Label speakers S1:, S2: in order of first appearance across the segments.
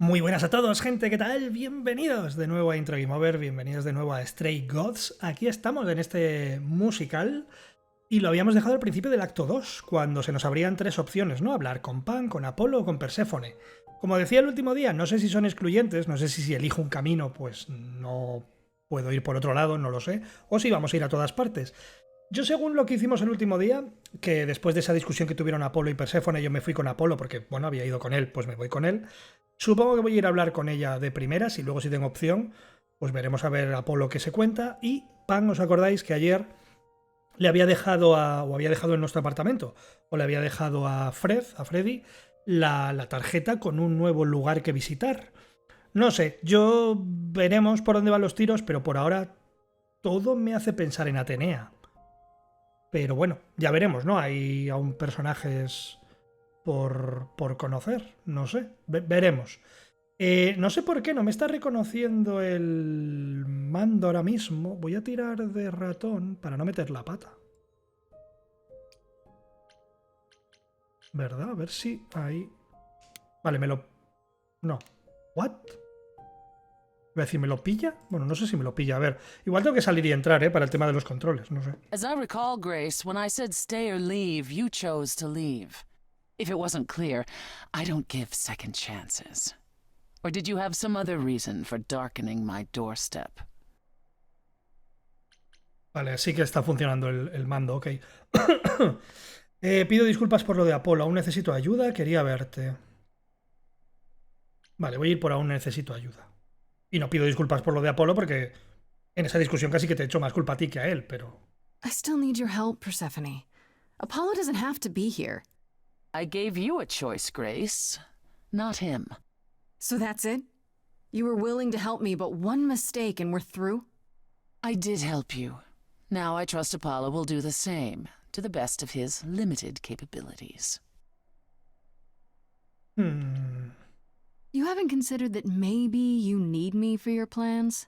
S1: Muy buenas a todos, gente, ¿qué tal? Bienvenidos de nuevo a Intro Game Over, bienvenidos de nuevo a Stray Gods. Aquí estamos en este musical y lo habíamos dejado al principio del acto 2, cuando se nos abrían tres opciones, ¿no? Hablar con Pan, con Apolo o con Perséfone. Como decía el último día, no sé si son excluyentes, no sé si elijo un camino, pues no puedo ir por otro lado, no lo sé, o si vamos a ir a todas partes. Yo, según lo que hicimos el último día, que después de esa discusión que tuvieron Apolo y Perséfone, yo me fui con Apolo porque, bueno, había ido con él, pues me voy con él. Supongo que voy a ir a hablar con ella de primeras y luego, si tengo opción, pues veremos a ver Apolo qué se cuenta. Y Pan, ¿os acordáis que ayer le había dejado o había dejado en nuestro apartamento, o le había dejado a Freddy, la tarjeta con un nuevo lugar que visitar? No sé, yo veremos por dónde van los tiros, pero por ahora todo me hace pensar en Atenea. Pero bueno, ya veremos, ¿no? Hay aún personajes por conocer, no sé, veremos. No sé por qué no me está reconociendo el mando ahora mismo. Voy a tirar de ratón para no meter la pata. ¿Verdad? A ver si ahí... Vale, me lo... No. ¿What? Voy a decir, ¿me lo pilla? Bueno, no sé si me lo pilla. A ver, igual tengo que salir y entrar, para el tema de los controles, no sé.
S2: As I recall, Grace, when I said stay or leave, you chose to leave. If it wasn't clear, I don't give second chances. Or did you have some other reason for darkening my doorstep?
S1: Vale, sí que está funcionando el mando, ok. Pido disculpas por lo de Apolo, aún necesito ayuda, quería verte. Vale, voy a ir por aún necesito ayuda. Y no pido disculpas por lo de Apolo porque en esa discusión casi que te he hecho más culpa a ti que a él, pero...
S3: I still need your help, Persephone. Apollo doesn't have to be here.
S2: I gave you a choice, Grace, not him.
S3: So that's it? You were willing to help me, but one mistake and we're through?
S2: I did help you. Now I trust Apollo will do the same, to the best of his limited capabilities.
S3: You haven't considered that maybe you need me for your plans?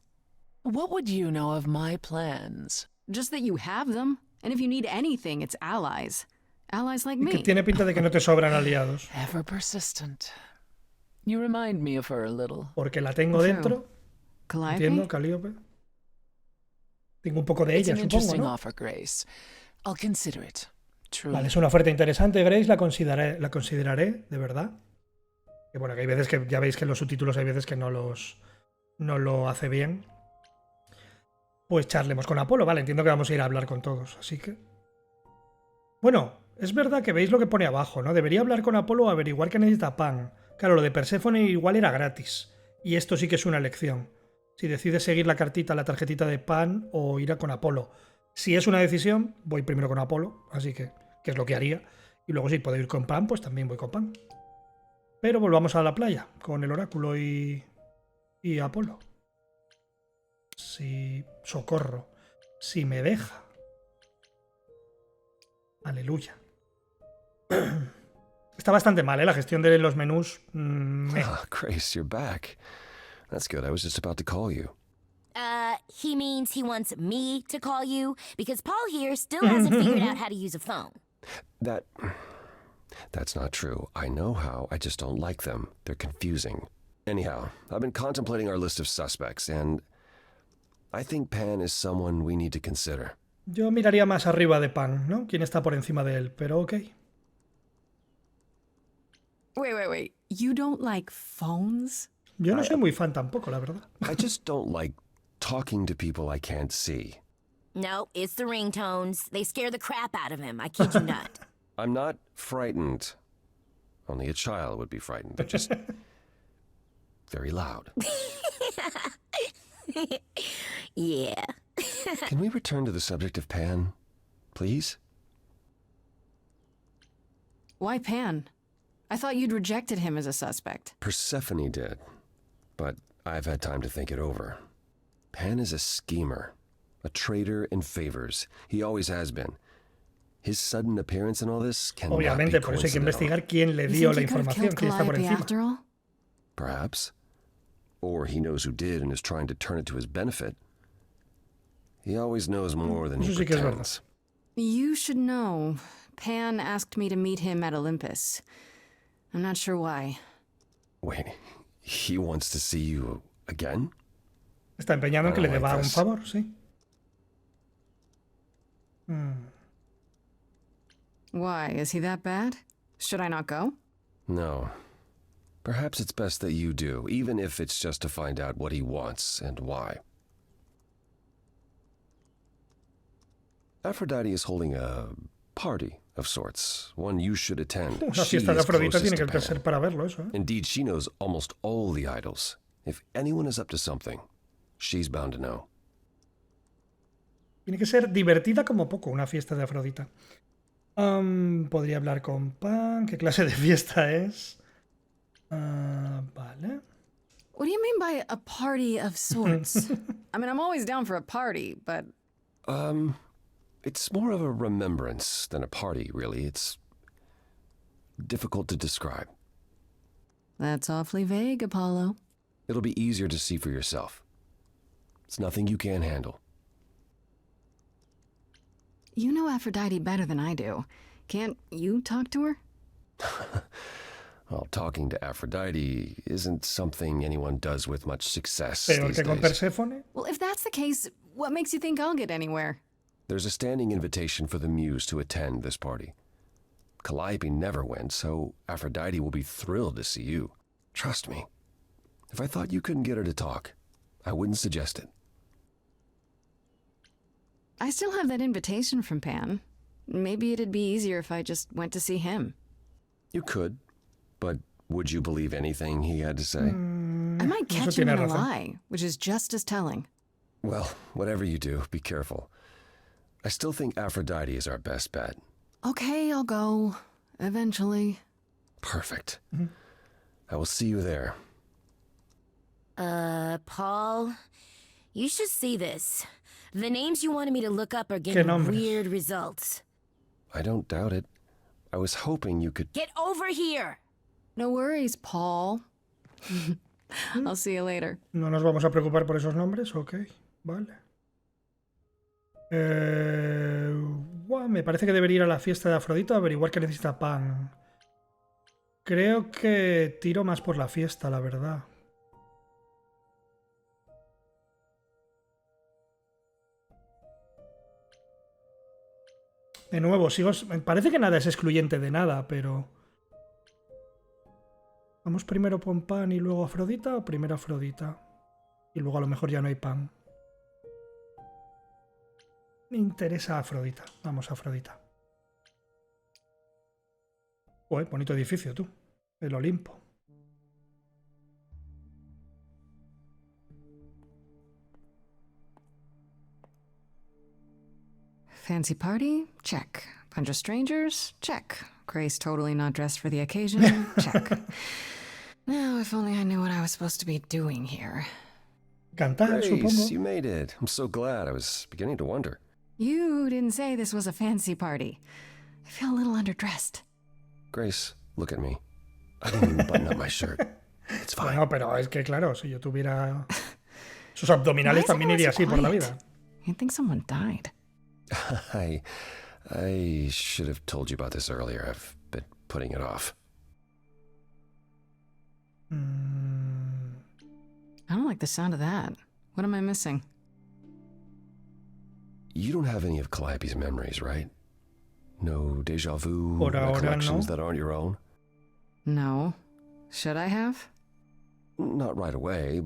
S2: What would you know of my plans?
S3: Just that you have them, and if you need anything, it's allies. Allies like
S1: Y que
S3: me.
S1: tiene pinta de que no te sobran aliados.
S2: Ever persistent. You remind me of her a little.
S1: Porque la tengo dentro. Entiendo, Calíope. Tengo un poco de ella, supongo, ¿no?
S2: Offer, Grace. I'll consider it. Truly.
S1: Vale, es una oferta interesante, Grace, la consideraré, de verdad. Que bueno, que hay veces que ya veis que los subtítulos hay veces que no lo hace bien. Pues charlemos con Apolo, vale, entiendo que vamos a ir a hablar con todos, así que... Bueno, es verdad que veis lo que pone abajo, ¿no? Debería hablar con Apolo o averiguar que necesita Pan. Claro, lo de Perséfone igual era gratis. Y esto sí que es una elección. Si decides seguir la tarjetita de Pan o ir a con Apolo. Si es una decisión, voy primero con Apolo, así que es lo que haría. Y luego si puedo ir con Pan, pues también voy con Pan. Pero volvamos a la playa, con el oráculo y Apolo. Si... Socorro. Si me deja. Aleluya. Está bastante mal, la gestión de los menús.
S4: Grace, you're back. That's good. I was just about to call you.
S5: He means he wants me to call you because Paul here still hasn't figured out how to use a phone.
S4: That's not true. I know how, I just don't like them. They're confusing. Anyhow, I've been contemplating our list of suspects, and I think Pan is someone we need to consider.
S1: Yo miraría más arriba de Pan, ¿no? Quién está por encima de él, pero ok.
S3: Wait. You don't like phones?
S1: Yo no soy muy fan tampoco, la verdad.
S4: I just don't like talking to people I can't see.
S5: No, it's the ringtones. They scare the crap out of him. I kid you not.
S4: I'm not frightened. Only a child would be frightened. They're just very loud.
S5: Yeah.
S4: Can we return to the subject of Pan, please?
S3: Why Pan? I thought you'd rejected him as a suspect.
S4: Persephone did, but I've had time to think it over. Pan is a schemer, a traitor in favors. He always has been. His sudden appearance in all this cannot
S1: Obviamente,
S4: be
S1: por eso hay que
S4: coincidental.
S1: investigar quién le dio la información, quién está por encima.
S3: After all?
S4: Perhaps. Or he knows who did and is trying to turn it to his benefit. He always knows more than he
S1: Eso sí que es verdad.
S4: pretends.
S3: You should know. Pan asked me to meet him at Olympus. I'm not sure why.
S4: Wait, He wants to see you again?
S1: Está empeñado en que le deba un favor, sí.
S3: Why? Is he that bad? Should I not go?
S4: No. Perhaps it's best that you do, even if it's just to find out what he wants and why. Aphrodite is holding a party of sorts, one you should attend.
S1: Una
S4: She
S1: fiesta de
S4: is
S1: Afrodita
S4: closest
S1: tiene
S4: to
S1: que ser
S4: Pan.
S1: para verlo, eso, ¿eh?
S4: Indeed, she knows almost all the idols. If anyone is up to something, she's bound to know.
S1: Tiene que ser divertida como poco, una fiesta de Afrodita. Podría hablar con Pan. ¿Qué clase de fiesta es? Vale.
S3: What do you mean by a party of sorts? I mean, I'm always down for a party, but...
S4: It's more of a remembrance than a party, really. It's difficult to describe.
S3: That's awfully vague, Apollo.
S4: It'll be easier to see for yourself. It's nothing you can't handle.
S3: You know Aphrodite better than I do. Can't you talk to her?
S4: Well, talking to Aphrodite isn't something anyone does with much success
S1: Pero
S4: these
S1: que con
S4: days.
S1: Perséfone.
S3: Well, if that's the case, what makes you think I'll get anywhere?
S4: There's a standing invitation for the Muse to attend this party. Calliope never went, so Aphrodite will be thrilled to see you. Trust me. If I thought you couldn't get her to talk, I wouldn't suggest it.
S3: I still have that invitation from Pan. Maybe it'd be easier if I just went to see him.
S4: You could, but would you believe anything he had to say?
S3: I might
S1: eso
S3: catch him in
S1: tiene
S3: a
S1: razón.
S3: lie, which is just as telling.
S4: Well, whatever you do, be careful. I still think Aphrodite is our best bet.
S3: Okay, I'll go. Eventually.
S4: Perfect. I will see you there.
S5: Paul, you should see this. The names you wanted me to look up are
S1: ¿Qué
S5: getting
S1: nombres?
S5: weird results.
S4: I don't doubt it. I was hoping you could...
S5: Get over here!
S3: No worries, Paul. I'll see you later.
S1: No nos vamos a preocupar por esos nombres, ok. Vale. Me parece que debería ir a la fiesta de Afrodita a averiguar qué necesita Pan. Creo que tiro más por la fiesta, la verdad. De nuevo, parece que nada es excluyente de nada, pero... ¿Vamos primero con Pan y luego Afrodita o primero Afrodita? Y luego a lo mejor ya no hay Pan. Me interesa Afrodita. Vamos a Afrodita. Uy, bonito edificio, tú. El Olimpo.
S3: Fancy party? Check. Bunch of strangers? Check. Grace totally not dressed for the occasion? Check. Now, if only I knew what I was supposed to be doing here.
S1: Cantar,
S4: Grace,
S1: supongo.
S4: you made it. I'm so glad. I was beginning to wonder.
S3: You didn't say this was a fancy party. I feel a little underdressed.
S4: Grace, look at me. I didn't even button up my shirt. It's fine.
S1: Bueno, pero es que claro, si yo tuviera... Sus
S3: Why
S1: abdominales
S3: is
S1: también
S3: everyone
S1: iría
S3: so
S1: así por la
S3: quiet?
S1: vida.
S3: You'd think someone died.
S4: I should have told you about this earlier. I've been putting it off.
S3: I don't like the sound of that. What am I missing?
S4: You don't have any of Calliope's memories, right? No déjà vu,
S1: Por ahora
S4: recollections
S1: no.
S4: that aren't your own?
S3: No. Should I have?
S4: Not right away.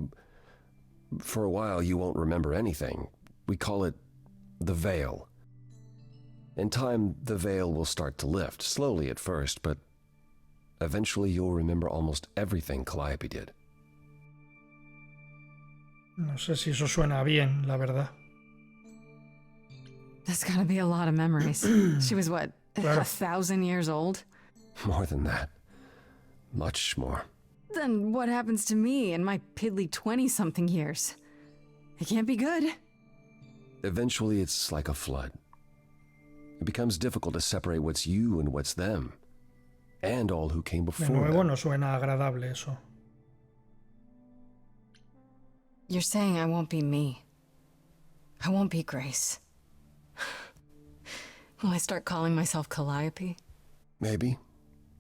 S4: For a while, you won't remember anything. We call it the veil. In time, the veil will start to lift, slowly at first, but eventually you'll remember almost everything Calliope did.
S1: No sé si eso suena bien, la verdad.
S3: That's gotta be a lot of memories. She was what,
S1: Claro.
S3: 1,000 years old?
S4: More than that. Much more.
S3: Then what happens to me in my piddly 20-something years? It can't be good.
S4: Eventually, it's like a flood. It becomes difficult to separate what's you and what's them, and all who came
S1: De
S4: before
S1: nuevo,
S4: them.
S1: no suena agradable eso.
S3: You're saying I won't be me. I won't be Grace. Will I start calling myself Calliope?
S4: Maybe.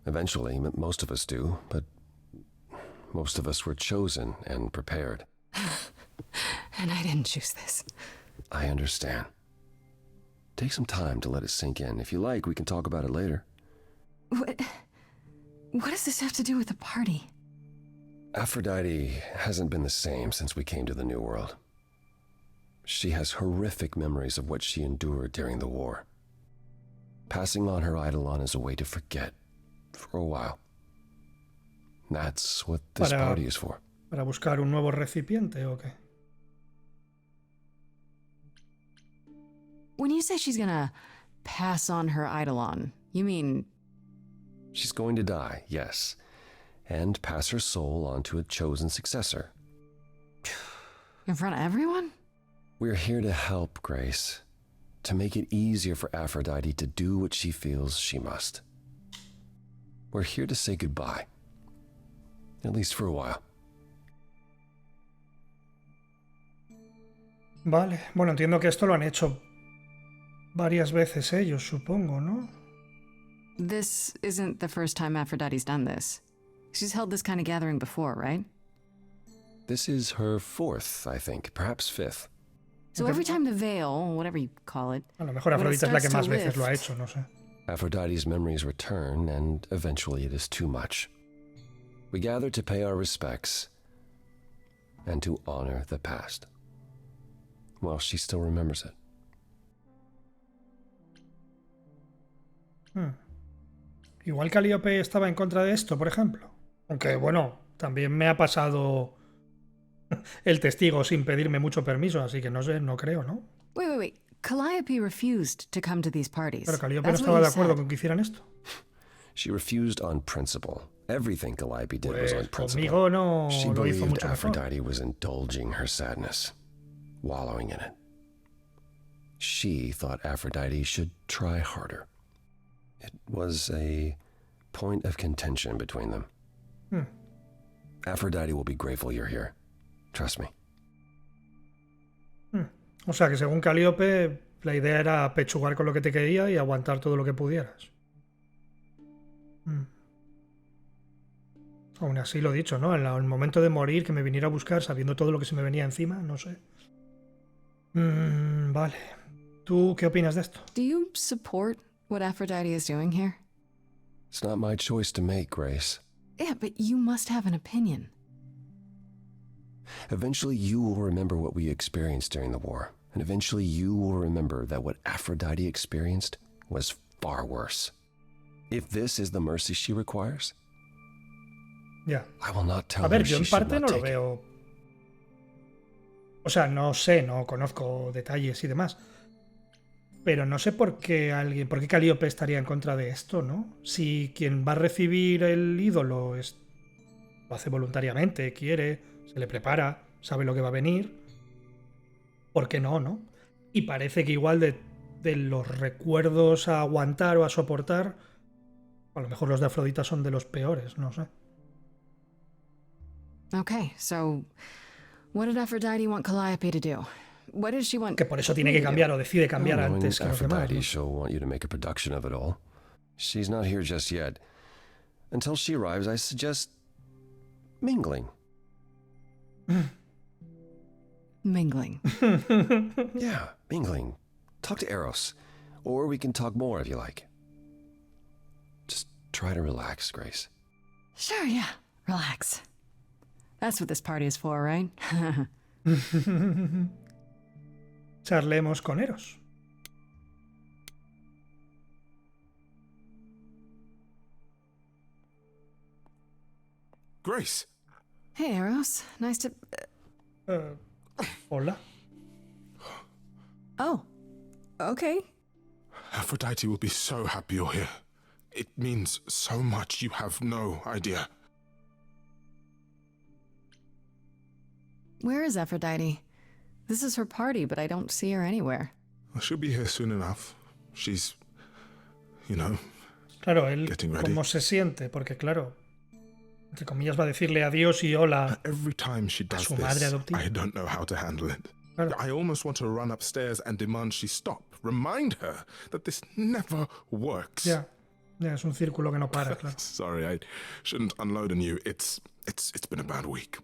S4: Eventually, most of us do, but most of us were chosen and prepared.
S3: And I didn't choose this.
S4: I understand. Take some time to let it sink in. If you like, we can talk about it later.
S3: What does this have to do with the party?
S4: Aphrodite hasn't been the same since we came to the New World. She has horrific memories of what she endured during the war. Passing on her eidolon is a way to forget, for a while. That's what this party is for.
S1: ¿Para buscar un nuevo recipiente o qué?
S3: When you say she's gonna pass on her eidolon, you mean...
S4: She's going to die, yes, and pass her soul on to a chosen successor.
S3: In front of everyone?
S4: We're here to help, Grace, to make it easier for Aphrodite to do what she feels she must. We're here to say goodbye, at least for a while.
S1: Vale, bueno, entiendo que esto lo han hecho varias veces ellos, supongo, ¿no?
S3: This isn't the first time Aphrodite's done this. She's held this kind of gathering before, right?
S4: This is her fourth, I think, perhaps fifth.
S3: So every time the veil, whatever you call it...
S1: A lo mejor Afrodita es la que más veces lo ha hecho, no sé.
S4: Aphrodite's memories return, and eventually it is too much. We gather to pay our respects and to honor the past. Well, she still remembers it.
S1: Igual Calíope estaba en contra de esto, por ejemplo. Aunque, bueno, también me ha pasado el testigo sin pedirme mucho permiso, así que no sé, no creo, ¿no?
S3: Wait. Calliope refused to come to these parties.
S1: Pero Calíope no estaba de acuerdo con que hicieran esto.
S4: She refused on principle. Everything Calliope did was on principle.
S1: Conmigo no
S4: She
S1: lo hizo
S4: believed
S1: mucho mejor.
S4: Aphrodite was indulging her sadness, wallowing in it. She thought Aphrodite should try harder. It was a point of contention between them. Aphrodite will be grateful you're here. Trust me.
S1: O sea que según Calíope, la idea era pechugar con lo que te quería y aguantar todo lo que pudieras. Aún así lo dicho, ¿no? En el momento de morir, que me viniera a buscar sabiendo todo lo que se me venía encima, no sé. Vale. ¿Tú qué opinas de esto?
S3: Do you support what Aphrodite is doing here?
S4: It's not my choice to make, Grace.
S3: Yeah, but you must have an opinion.
S4: Eventually you will remember what we experienced during the war, and eventually you will remember that what Aphrodite experienced was far worse. If this is the mercy she requires,
S1: Ya.
S4: I will not tell
S1: A ver,
S4: her
S1: yo
S4: she
S1: en
S4: should
S1: parte
S4: not
S1: no lo
S4: take it.
S1: veo. O sea, no sé, no conozco detalles y demás. Pero no sé por qué Calíope estaría en contra de esto, ¿no? Si quien va a recibir el ídolo lo hace voluntariamente, quiere, se le prepara, sabe lo que va a venir, ¿por qué no, no? Y parece que igual de los recuerdos a aguantar o a soportar, a lo mejor los de Afrodita son de los peores, no sé.
S3: Okay, so what did Aphrodite want Calliope to do? What did she want?
S1: Que por eso tiene que cambiar o decide cambiar
S4: Knowing
S1: antes que los demás,
S4: Aphrodite,
S1: ¿no?
S4: she'll want you to make a production of it all. She's not here just yet. Until she arrives, I suggest mingling.
S3: Mingling.
S4: Yeah, mingling. Talk to Eros. Or we can talk more if you like. Just try to relax, Grace.
S3: Sure, yeah. Relax. That's what this party is for, right?
S1: Charlemos con Eros.
S6: Grace,
S3: Hey, Eros. Nice to...
S1: Hola.
S3: Oh. Okay.
S6: Aphrodite will be so happy you're here. It means so much you have no idea.
S3: Where is Aphrodite? This is her party, but I don't see her anywhere.
S6: She'll be here soon enough. She's, you know,
S1: Claro, él
S6: Getting ready.
S1: cómo se siente, porque claro, entre comillas va a decirle adiós y hola.
S6: every time she does
S1: su madre
S6: this,
S1: adoptiva.
S6: I don't know how to handle it.
S1: Claro.
S6: I almost want to run upstairs and demand she stop. Remind her that this never works.
S1: Ya, es un círculo que no para, claro.
S6: Sorry, I shouldn't unload on you. It's It's been a bad week.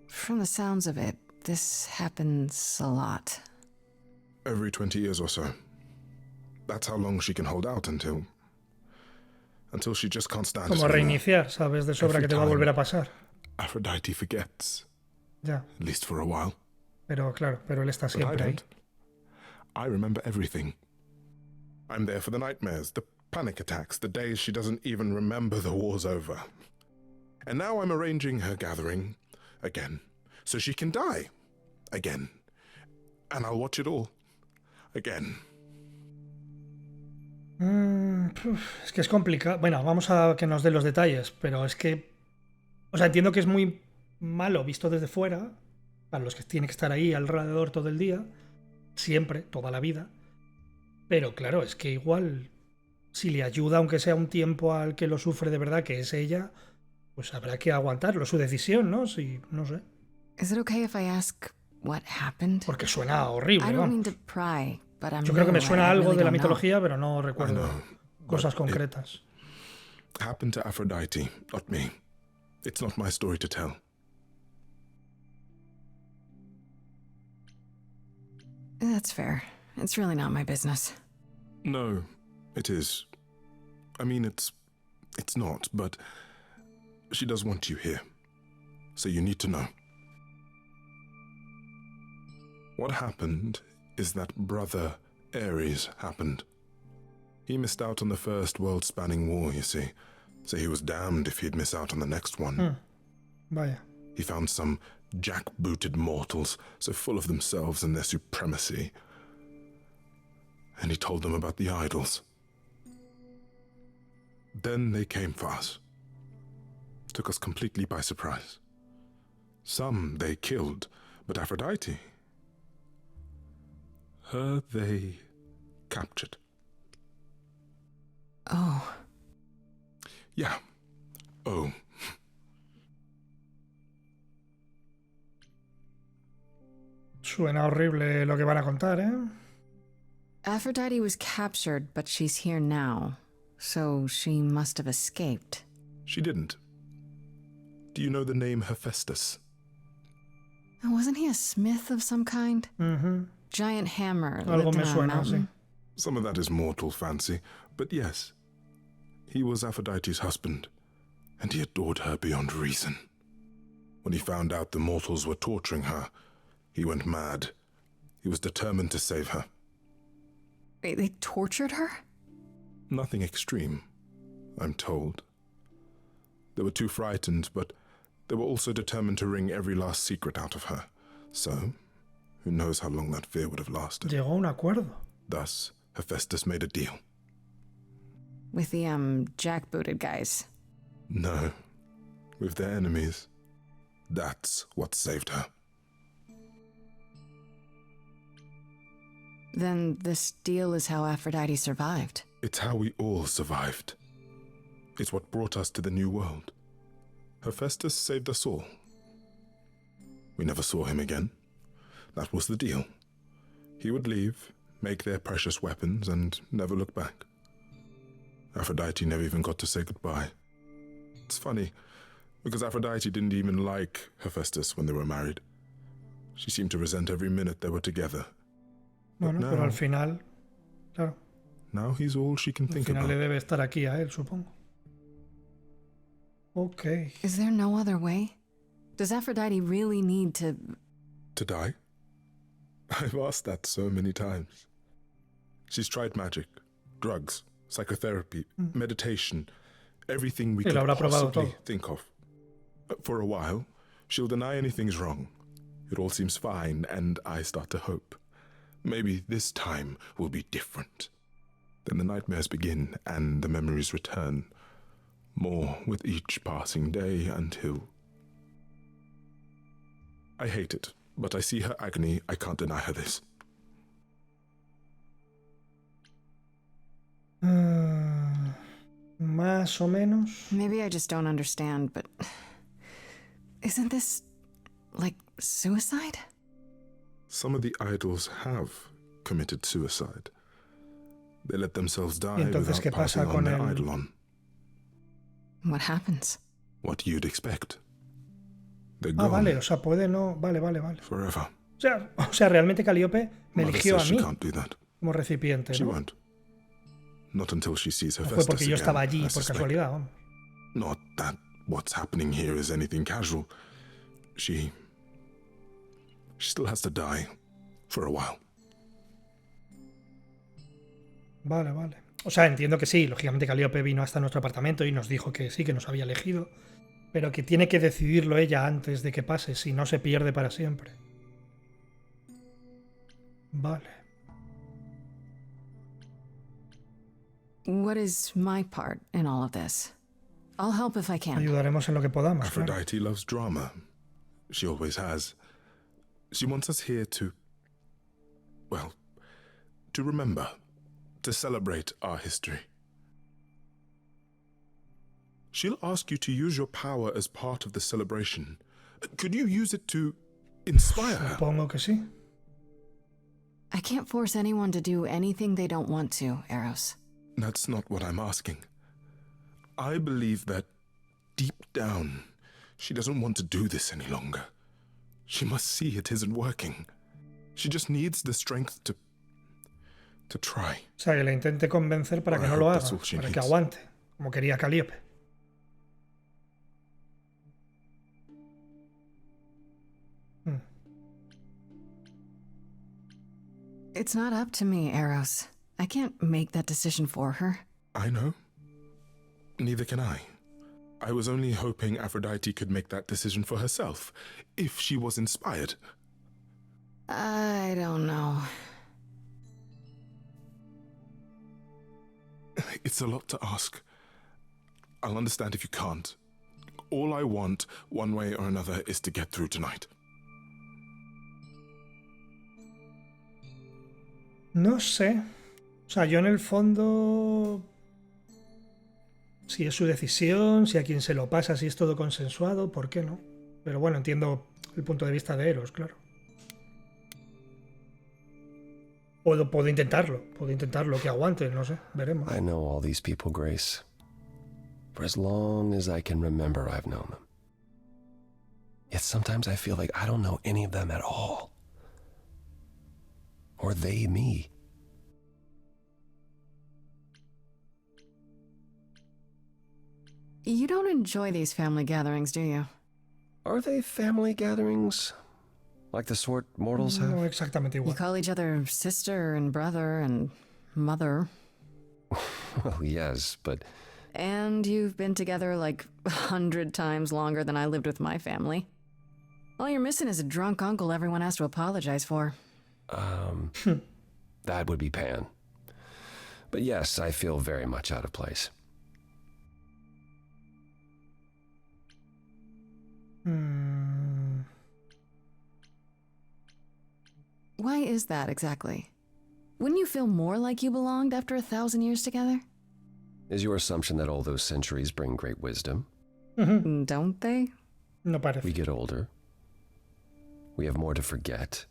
S3: From the sounds of it, this happens a lot.
S6: Every 20 years or so. That's how long she can hold out until she just can't stand it
S1: Como
S6: anymore.
S1: reiniciar, sabes de sobra que te va a volver a pasar.
S6: Aphrodite forgets.
S1: Ya,
S6: At least for a while.
S1: pero claro, pero él está
S6: But I
S1: siempre ahí.
S6: don't. I remember everything. I'm there for the nightmares, the panic attacks, the days she doesn't even remember the war's over. And now I'm arranging her gathering again, so she can die again. And I'll watch it all again.
S1: Es que es complicado. Bueno, vamos a que nos den los detalles, pero es que... O sea, entiendo que es muy malo visto desde fuera, para los que tienen que estar ahí alrededor todo el día, siempre, toda la vida. Pero claro, es que igual, si le ayuda, aunque sea un tiempo al que lo sufre de verdad, que es ella, pues habrá que aguantarlo, su decisión, ¿no? Si, no sé.
S3: Is it okay if I ask what happened?
S1: Porque suena horrible,
S3: I don't mean
S1: vamos.
S3: to pry, but I'm
S1: Yo creo que me
S3: new,
S1: suena
S3: I
S1: algo
S3: really
S1: de la
S3: don't know.
S1: mitología, pero no recuerdo
S6: know,
S1: cosas
S6: but it-
S1: concretas.
S6: Happened to Aphrodite, not me. It's not my story to tell.
S3: That's fair. It's really not my business.
S6: No, it is. I mean, it's not, but she does want you here. So you need to know. What happened is that Brother Ares happened. He missed out on the first world-spanning war, you see, so he was damned if he'd miss out on the next one.
S1: Vaya.
S6: He found some jackbooted mortals, so full of themselves and their supremacy. And he told them about the idols. Then they came for us. Took us completely by surprise. Some they killed, but Aphrodite, her they captured.
S3: Oh,
S6: Yeah. Oh.
S1: Suena horrible lo que van a contar, ¿eh?
S3: Aphrodite was captured, but she's here now. So she must have escaped.
S6: She didn't. Do you know the name Hephaestus?
S3: Wasn't he a smith of some kind?
S1: Ujú.
S3: Giant hammer
S1: Algo
S3: lived
S1: me
S3: in a
S1: suena,
S3: mountain.
S6: Some of that is mortal fancy, but yes. He was Aphrodite's husband, and he adored her beyond reason. When he found out the mortals were torturing her, he went mad. He was determined to save her.
S3: Wait, they tortured her?
S6: Nothing extreme, I'm told. They were too frightened, but they were also determined to wring every last secret out of her. So, who knows how long that fear would have lasted.
S1: Llegó a un acuerdo.
S6: Thus, Hephaestus made a deal.
S3: With the, jackbooted guys.
S6: No, with their enemies. That's what saved her.
S3: Then this deal is how Aphrodite survived.
S6: It's how we all survived. It's what brought us to the new world. Hephaestus saved us all. We never saw him again. That was the deal. He would leave, make their precious weapons, and never look back. Aphrodite never even got to say goodbye. It's funny, because Aphrodite didn't even like Hephaestus when they were married. She seemed to resent every minute they were together. But
S1: Bueno, pero al
S6: now,
S1: final, claro,
S6: now he's all she can
S1: al
S6: think
S1: final le
S6: about.
S1: debe estar aquí a él, supongo. Ok.
S3: Is there no other way? Does Aphrodite really need to...
S6: To die? I've asked that so many times. She's tried magic, drugs, psychotherapy, meditation, everything we
S1: Sí, lo
S6: could
S1: habrá probado
S6: possibly
S1: todo.
S6: think of. For a while, she'll deny anything's wrong. It all seems fine, and I start to hope. Maybe this time will be different. Then the nightmares begin, and the memories return. More with each passing day until... I hate it, but I see her agony. I can't deny her this.
S1: Más o menos.
S3: Maybe I just don't understand, but... Isn't this... like suicide?
S6: Some of the idols have committed suicide. They let themselves die
S1: ¿Y entonces
S6: without
S1: qué pasa
S6: passing on
S1: con
S6: their
S1: el...?
S6: idol on.
S3: What happens?
S6: What you'd expect. They're
S1: Ah,
S6: gone
S1: vale, o sea, puede no... Vale.
S6: forever.
S1: O sea, realmente Calliope me
S6: Mother
S1: eligió
S6: says
S1: a
S6: she
S1: mí
S6: can't do that.
S1: como recipiente,
S6: She
S1: ¿no?
S6: won't. Not until she sees
S1: No fue
S6: Hephaestus
S1: porque yo
S6: again,
S1: estaba allí
S6: I
S1: por
S6: suspect.
S1: casualidad, vamos.
S6: Not that what's happening here is anything casual. She still has to die for a while.
S1: Vale. O sea, entiendo que sí, lógicamente Calliope vino hasta nuestro apartamento y nos dijo que sí, que nos había elegido, pero que tiene que decidirlo ella antes de que pase, si no se pierde para siempre. Vale.
S3: What is my part in all of this? I'll help if I can.
S1: Ayudaremos en lo que podamos, claro.
S6: Aphrodite loves drama. She always has. She wants us here to, well, to remember, to celebrate our history. She'll ask you to use your power as part of the celebration. Could you use it to inspire her?
S1: Supongo que sí.
S3: I can't force anyone to do anything they don't want to, Eros.
S6: That's not what I'm asking. I believe that deep down, she doesn't want to do this any longer. She must see it isn't working. She just needs the strength to try.
S1: O sea, que le intente convencer para que no lo haga, para que aguante, como quería Calliope.
S3: It's not up to me, Eros. I can't make that decision for her.
S6: I know. Neither can I. I was only hoping Aphrodite could make that decision for herself, if she was inspired.
S3: I don't know.
S6: It's a lot to ask. I'll understand if you can't. All I want, one way or another, is to get through tonight.
S1: No sé. O sea, yo en el fondo... Si es su decisión, si a quien se lo pasa, si es todo consensuado, ¿por qué no? Pero bueno, entiendo el punto de vista de Eros, claro. Puedo intentarlo, que aguante, no sé, veremos.
S4: I know all these people, Grace. For as long as I can remember, I've known them. Yet sometimes I feel like I don't know any of them at all. Or they me.
S3: You don't enjoy these family gatherings, do you?
S4: Are they family gatherings? Like the sort mortals have?
S1: No exactamente
S3: You
S1: igual.
S3: call each other sister and brother and mother.
S4: Well, yes, but
S3: And you've been together like 100 times longer than I lived with my family. All you're missing is a drunk uncle everyone has to apologize for.
S4: that would be Pan. But yes, I feel very much out of place.
S3: Why is that exactly? Wouldn't you feel more like you belonged after 1,000 years together?
S4: Is your assumption that all those centuries bring great wisdom?
S3: Don't they?
S1: No parece.
S4: We get older. We have more to forget.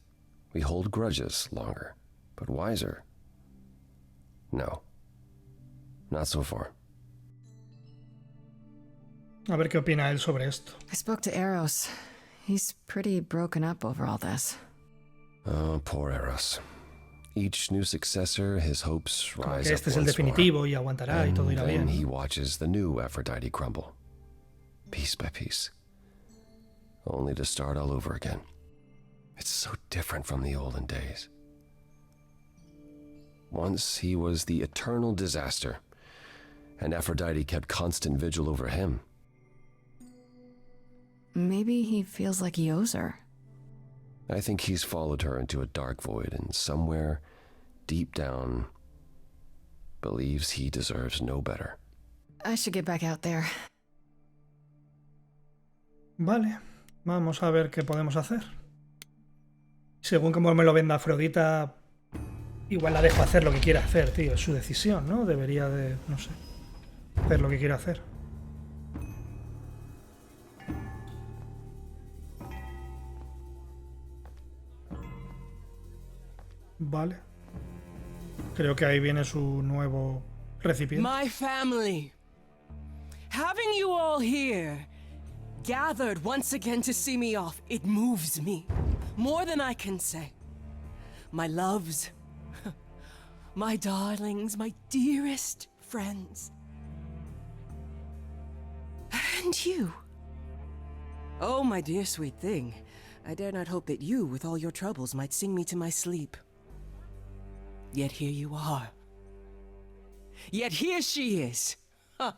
S4: We hold grudges longer, but wiser. No. Not so far.
S1: A ver qué opina él sobre esto.
S3: I spoke to Eros. He's pretty broken up over all this.
S4: Oh, poor Eros. Each new successor, his hopes
S1: Como
S4: rise
S1: que
S4: up
S1: este es el
S4: once more.
S1: definitivo y aguantará y todo
S4: And
S1: irá
S4: then
S1: bien.
S4: he watches the new Aphrodite crumble, piece by piece, only to start all over again. It's so different from the olden days. Once he was the eternal disaster, and Aphrodite kept constant vigil over him.
S3: Maybe he feels like he owes her.
S4: I think he's followed her into a dark void and somewhere, deep down, believes he deserves no better.
S3: I should get back out there.
S1: Vale, vamos a ver qué podemos hacer. Según como me lo venda Afrodita, igual la dejo hacer lo que quiera hacer, tío. Es su decisión, ¿no? Debería de, no sé, hacer lo que quiera hacer. Vale. Ok. Creo que ahí viene su nuevo recipiente.
S7: My family. Having you all here, gathered once again to see me off, it moves me. More than I can say. My loves, my darlings, my dearest friends. And you. Oh, my dear sweet thing. I dare not hope that you, with all your troubles, might sing me to my sleep. Yet here you are. Yet here she is. Huh.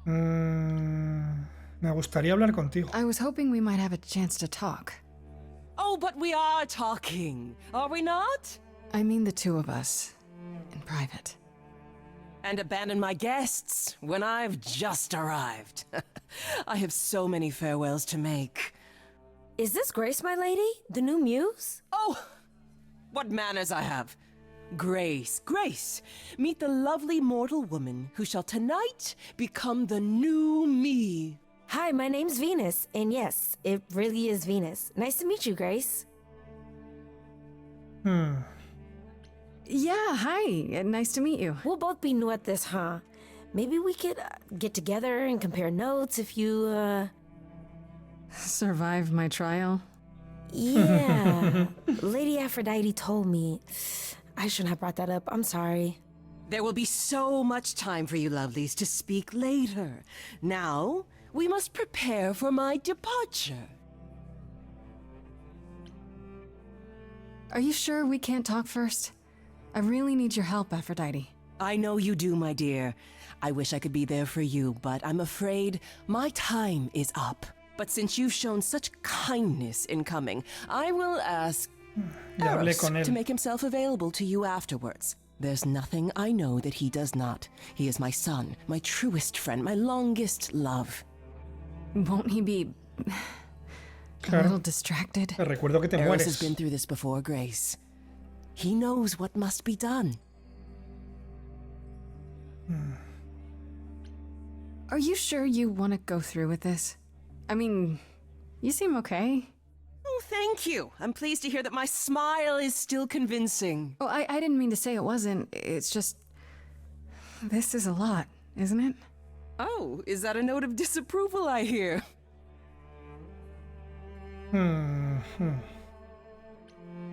S1: Me gustaría hablar contigo.
S3: I was hoping we might have a chance to talk.
S7: Oh, but we are talking, are we not?
S3: I mean the two of us, in private.
S7: And abandon my guests when I've just arrived. I have so many farewells to make.
S5: Is this Grace, my lady? The new muse?
S7: Oh, what manners I have. Grace, Grace, meet the lovely mortal woman who shall tonight become the new me.
S5: Hi, my name's Venus, and yes, it really is Venus. Nice to meet you, Grace.
S3: Yeah, hi. Nice to meet you.
S5: We'll both be new at this, huh? Maybe we could get together and compare notes if you,
S3: Survive my trial?
S5: Yeah. Lady Aphrodite told me. I shouldn't have brought that up. I'm sorry.
S7: There will be so much time for you lovelies to speak later. Now, we must prepare for my departure.
S3: Are you sure we can't talk first? I really need your help, Aphrodite.
S7: I know you do, my dear. I wish I could be there for you, but I'm afraid my time is up. But since you've shown such kindness in coming, I will ask
S1: Ya hablé
S7: Eros
S1: con él.
S7: to make himself available to you afterwards. There's nothing I know that he does not. He is my son, my truest friend, my longest love.
S3: Won't he be a
S1: Claro.
S3: little distracted?
S1: Te recuerdo que te
S7: Eros has
S1: mueres.
S7: been through this before, Grace. He knows what must be done.
S3: Are you sure you want to go through with this? I mean, you seem okay.
S7: Oh, thank you. I'm pleased to hear that my smile is still convincing.
S3: Oh, I didn't mean to say it wasn't. It's just... This is a lot, isn't it?
S7: Oh, is that a note of disapproval I hear?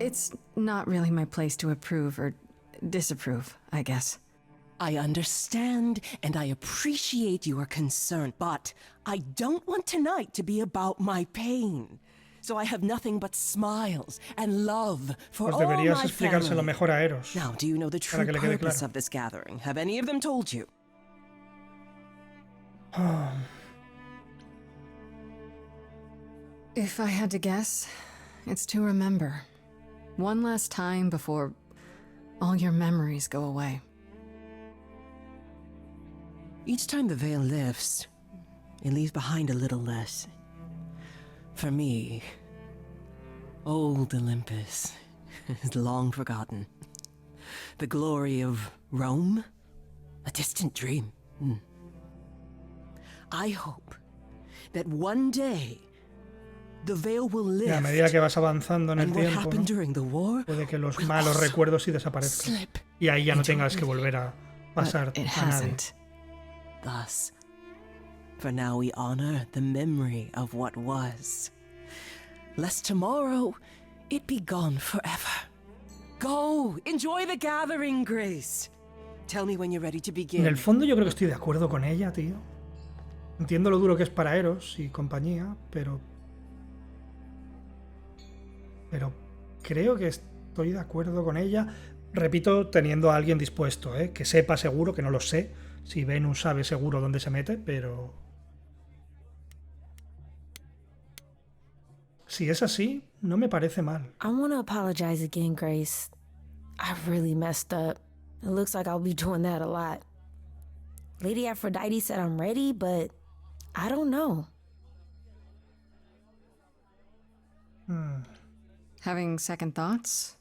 S3: It's not really my place to approve or disapprove, I guess.
S7: I understand and I appreciate your concern, but I don't want tonight to be about my pain. So I have nothing but smiles and love for
S1: Pues
S7: all
S1: deberías
S7: my
S1: explicárselo
S7: family.
S1: mejor a Eros.
S7: Now, do you know the
S1: Para
S7: true
S1: que le quede
S7: purpose
S1: claro.
S7: of this gathering? Have any of them told you?
S3: If I had to guess, it's to remember. One last time before all your memories go away.
S7: Each time the veil lifts, it leaves behind a little less. For me, old Olympus is long forgotten. The glory of Rome, a distant dream. I hope that one day the veil will
S1: Y a
S7: lift,
S1: medida que vas avanzando en el
S7: and what
S1: tiempo,
S7: happened
S1: ¿no?
S7: during the war
S1: Puede que los
S7: will
S1: malos
S7: also
S1: recuerdos sí desaparezcan.
S7: slip
S1: Y ahí ya no
S7: into
S1: tengas que volver a pasar
S3: But it
S1: a nadie.
S3: hasn't.
S7: Thus, for now we honor the memory of what was, lest tomorrow it be gone forever. Go, enjoy the gathering, Grace. Tell me when you're ready to begin.
S1: En el fondo yo creo que estoy de acuerdo con ella, tío. Entiendo lo duro que es para Eros y compañía, pero creo que estoy de acuerdo con ella. Repito, teniendo a alguien dispuesto, que sepa seguro, que no lo sé, si Venus sabe seguro dónde se mete, pero si es así, no me parece mal.
S5: I want to apologize again, Grace. I really messed up. It looks like I'll be doing that a lot. Lady Aphrodite said I'm ready, but I don't know.
S3: Having second thoughts?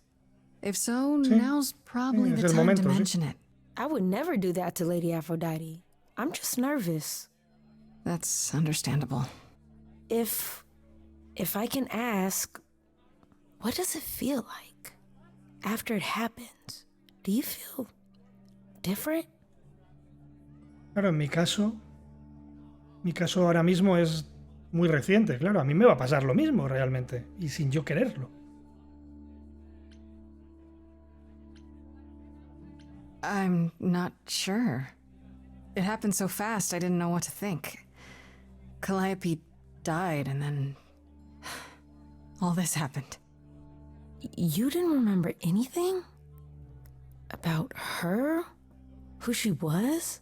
S3: If so,
S1: Sí.
S3: now's probably
S1: Es
S3: the
S1: el
S3: time
S1: momento,
S3: to
S1: sí.
S3: mention it.
S5: I would never do that to Lady Aphrodite. I'm just nervous.
S3: That's understandable.
S5: If I can ask, what does it feel like? after it happens, do you feel different?
S1: Claro, en mi caso ahora mismo es muy reciente, claro. A mí me va a pasar lo mismo realmente, y sin yo quererlo.
S3: I'm not sure. It happened so fast, I didn't know what to think. Calliope died, and then all this happened.
S5: You didn't remember anything? About her? Who she was?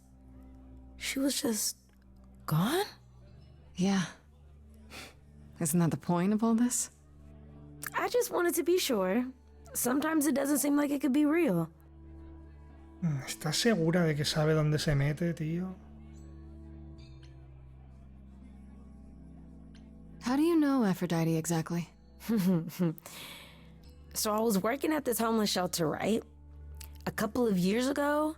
S5: She was just gone?
S3: Yeah. Isn't that the point of all this?
S5: I just wanted to be sure. Sometimes it doesn't seem like it could be real.
S1: ¿Estás segura de que sabe dónde se mete, tío?
S3: How do you know Aphrodite exactly?
S5: So I was working at this homeless shelter, right? A couple of years ago,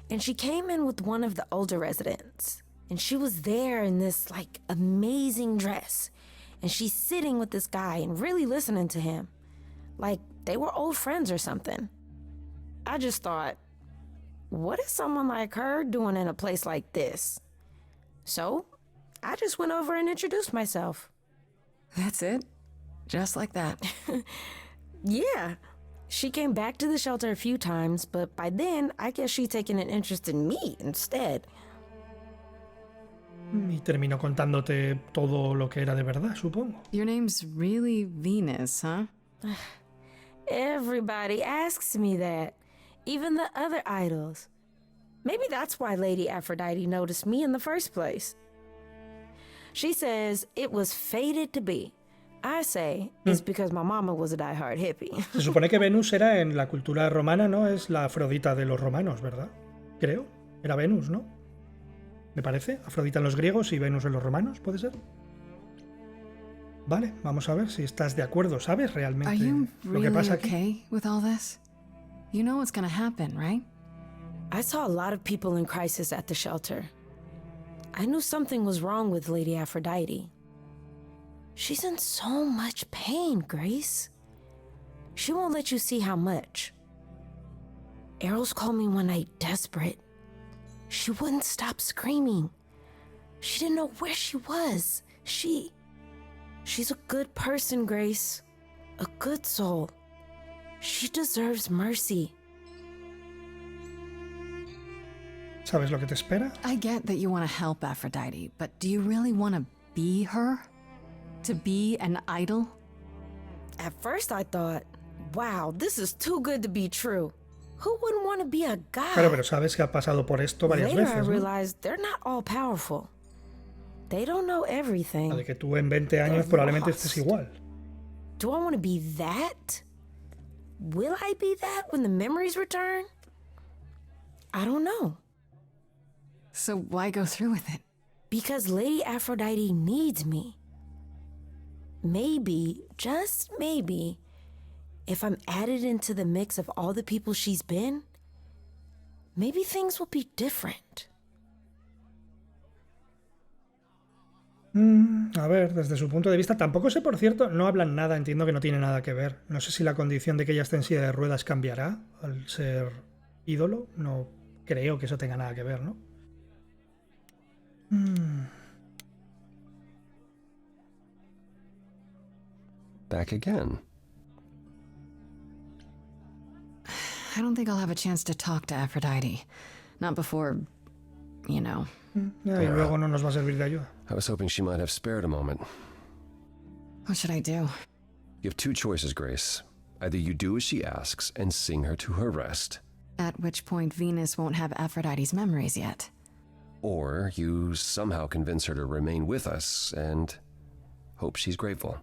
S5: and she came in with one of the older residents. And she was there in this, like, amazing dress. And she's sitting with this guy and really listening to him. Like, they were old friends or something. I just thought, what is someone like her doing in a place like this? So, I just went over and introduced myself.
S3: That's it? Just like that?
S5: Yeah. She came back to the shelter a few times, but by then, I guess she'd taken an interest in me instead.
S1: Y terminó contándote todo lo que era de verdad, supongo.
S3: Your name's really Venus, huh?
S5: Everybody asks me that. Even the other idols. Maybe that's why Lady Aphrodite noticed me in the first place. She says it was fated to be. I say it's because my mama was a diehard hippie.
S1: Se supone que Venus era en la cultura romana, ¿no? Es la Afrodita de los romanos, ¿verdad? Creo. Era Venus, ¿no? Me parece. Afrodita en los griegos y Venus en los romanos, ¿puede ser? Vale, vamos a ver si estás de acuerdo. ¿Sabes realmente
S3: Are you
S1: lo que
S3: really
S1: pasa aquí?
S3: okay with all this? You know what's gonna happen, right?
S5: I saw a lot of people in crisis at the shelter. I knew something was wrong with Lady Aphrodite. She's in so much pain, Grace. She won't let you see how much. Eros called me one night desperate. She wouldn't stop screaming. She didn't know where she was. She's a good person, Grace. A good soul. She deserves mercy.
S1: ¿Sabes lo que te espera?
S3: I get that you want to help Aphrodite, but do you really want to be her? To be an idol?
S5: At first I thought, wow, this is too good to be true. Who wouldn't want to be a god?
S1: Claro, pero sabes que ha pasado por esto varias
S5: Later I
S1: veces, ¿no?
S5: realized they're not all powerful. They don't know everything.
S1: De que tú en 20 años probablemente estés igual.
S5: Do I want to be that? Will I be that when the memories return? I don't know.
S3: So why go through with it?
S5: Because Lady Aphrodite needs me. Maybe, just maybe, if I'm added into the mix of all the people she's been, maybe things will be different.
S1: A ver, desde su punto de vista, tampoco sé, por cierto, no hablan nada, entiendo que no tiene nada que ver. No sé si la condición de que ella esté en silla de ruedas cambiará al ser ídolo. No creo que eso tenga nada que ver, ¿no?
S4: Back again.
S3: I don't think I'll have a chance to talk to Aphrodite. Not before, you know.
S1: Y luego no nos va a servir de ayuda.
S4: I was hoping she might have spared a moment.
S3: What should I do?
S4: You have two choices, Grace. Either you do as she asks and sing her to her rest,
S3: At which point Venus won't have Aphrodite's memories yet.
S4: or you somehow convince her to remain with us and hope she's grateful.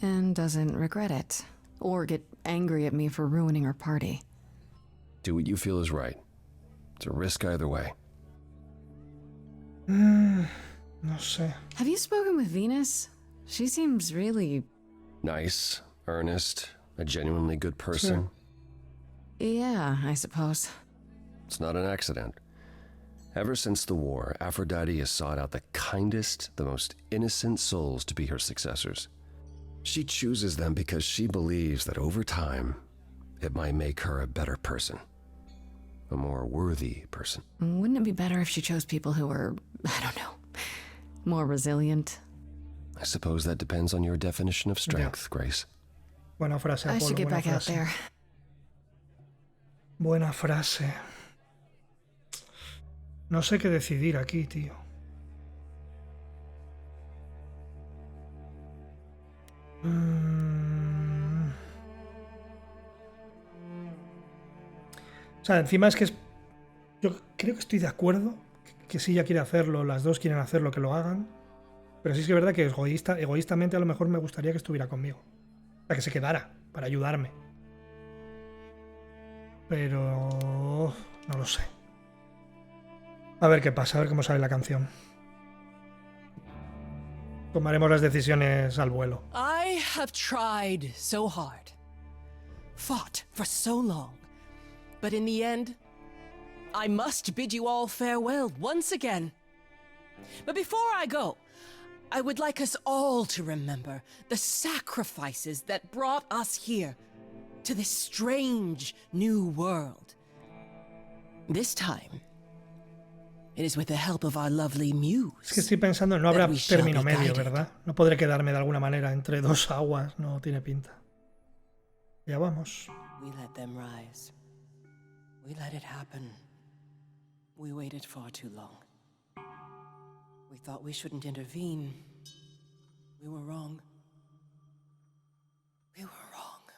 S3: And doesn't regret it. Or get angry at me for ruining her party.
S4: Do what you feel is right. It's a risk either way.
S1: No sé.
S3: Have you spoken with Venus? She seems really...
S4: Nice, earnest, a genuinely good person.
S3: Yeah, I suppose.
S4: It's not an accident. Ever since the war, Aphrodite has sought out the kindest, the most innocent souls to be her successors. She chooses them because she believes that over time, it might make her a better person. A more worthy person.
S3: Wouldn't it be better if she chose people who were, I don't know, more resilient?
S4: I suppose that depends on your definition of strength, Grace.
S1: Buena frase,
S3: I
S1: Apolo,
S3: should get
S1: buena
S3: back out
S1: frase.
S3: there.
S1: Buena frase. No sé qué decidir aquí, tío. O sea, encima es que yo creo que estoy de acuerdo que si ella quiere hacerlo, las dos quieren hacerlo, que lo hagan. Pero sí es que es verdad que egoístamente a lo mejor me gustaría que estuviera conmigo. O sea, que se quedara para ayudarme. Pero no lo sé. A ver qué pasa, a ver cómo sale la canción. Tomaremos las decisiones al vuelo.
S7: I have tried so hard, fought for so long, but in the end, I must bid you all farewell once again. But before I go, I would like us all to remember the sacrifices that brought us here, to this strange new world. This time, it is with the help of our lovely muse.
S1: Es que estoy pensando, no habrá término medio, ¿verdad? No podré quedarme de alguna manera entre dos aguas, no tiene pinta. Ya vamos.
S7: We let them rise. We let it happen. We waited far too long. We thought we shouldn't intervene. We were wrong. We were wrong.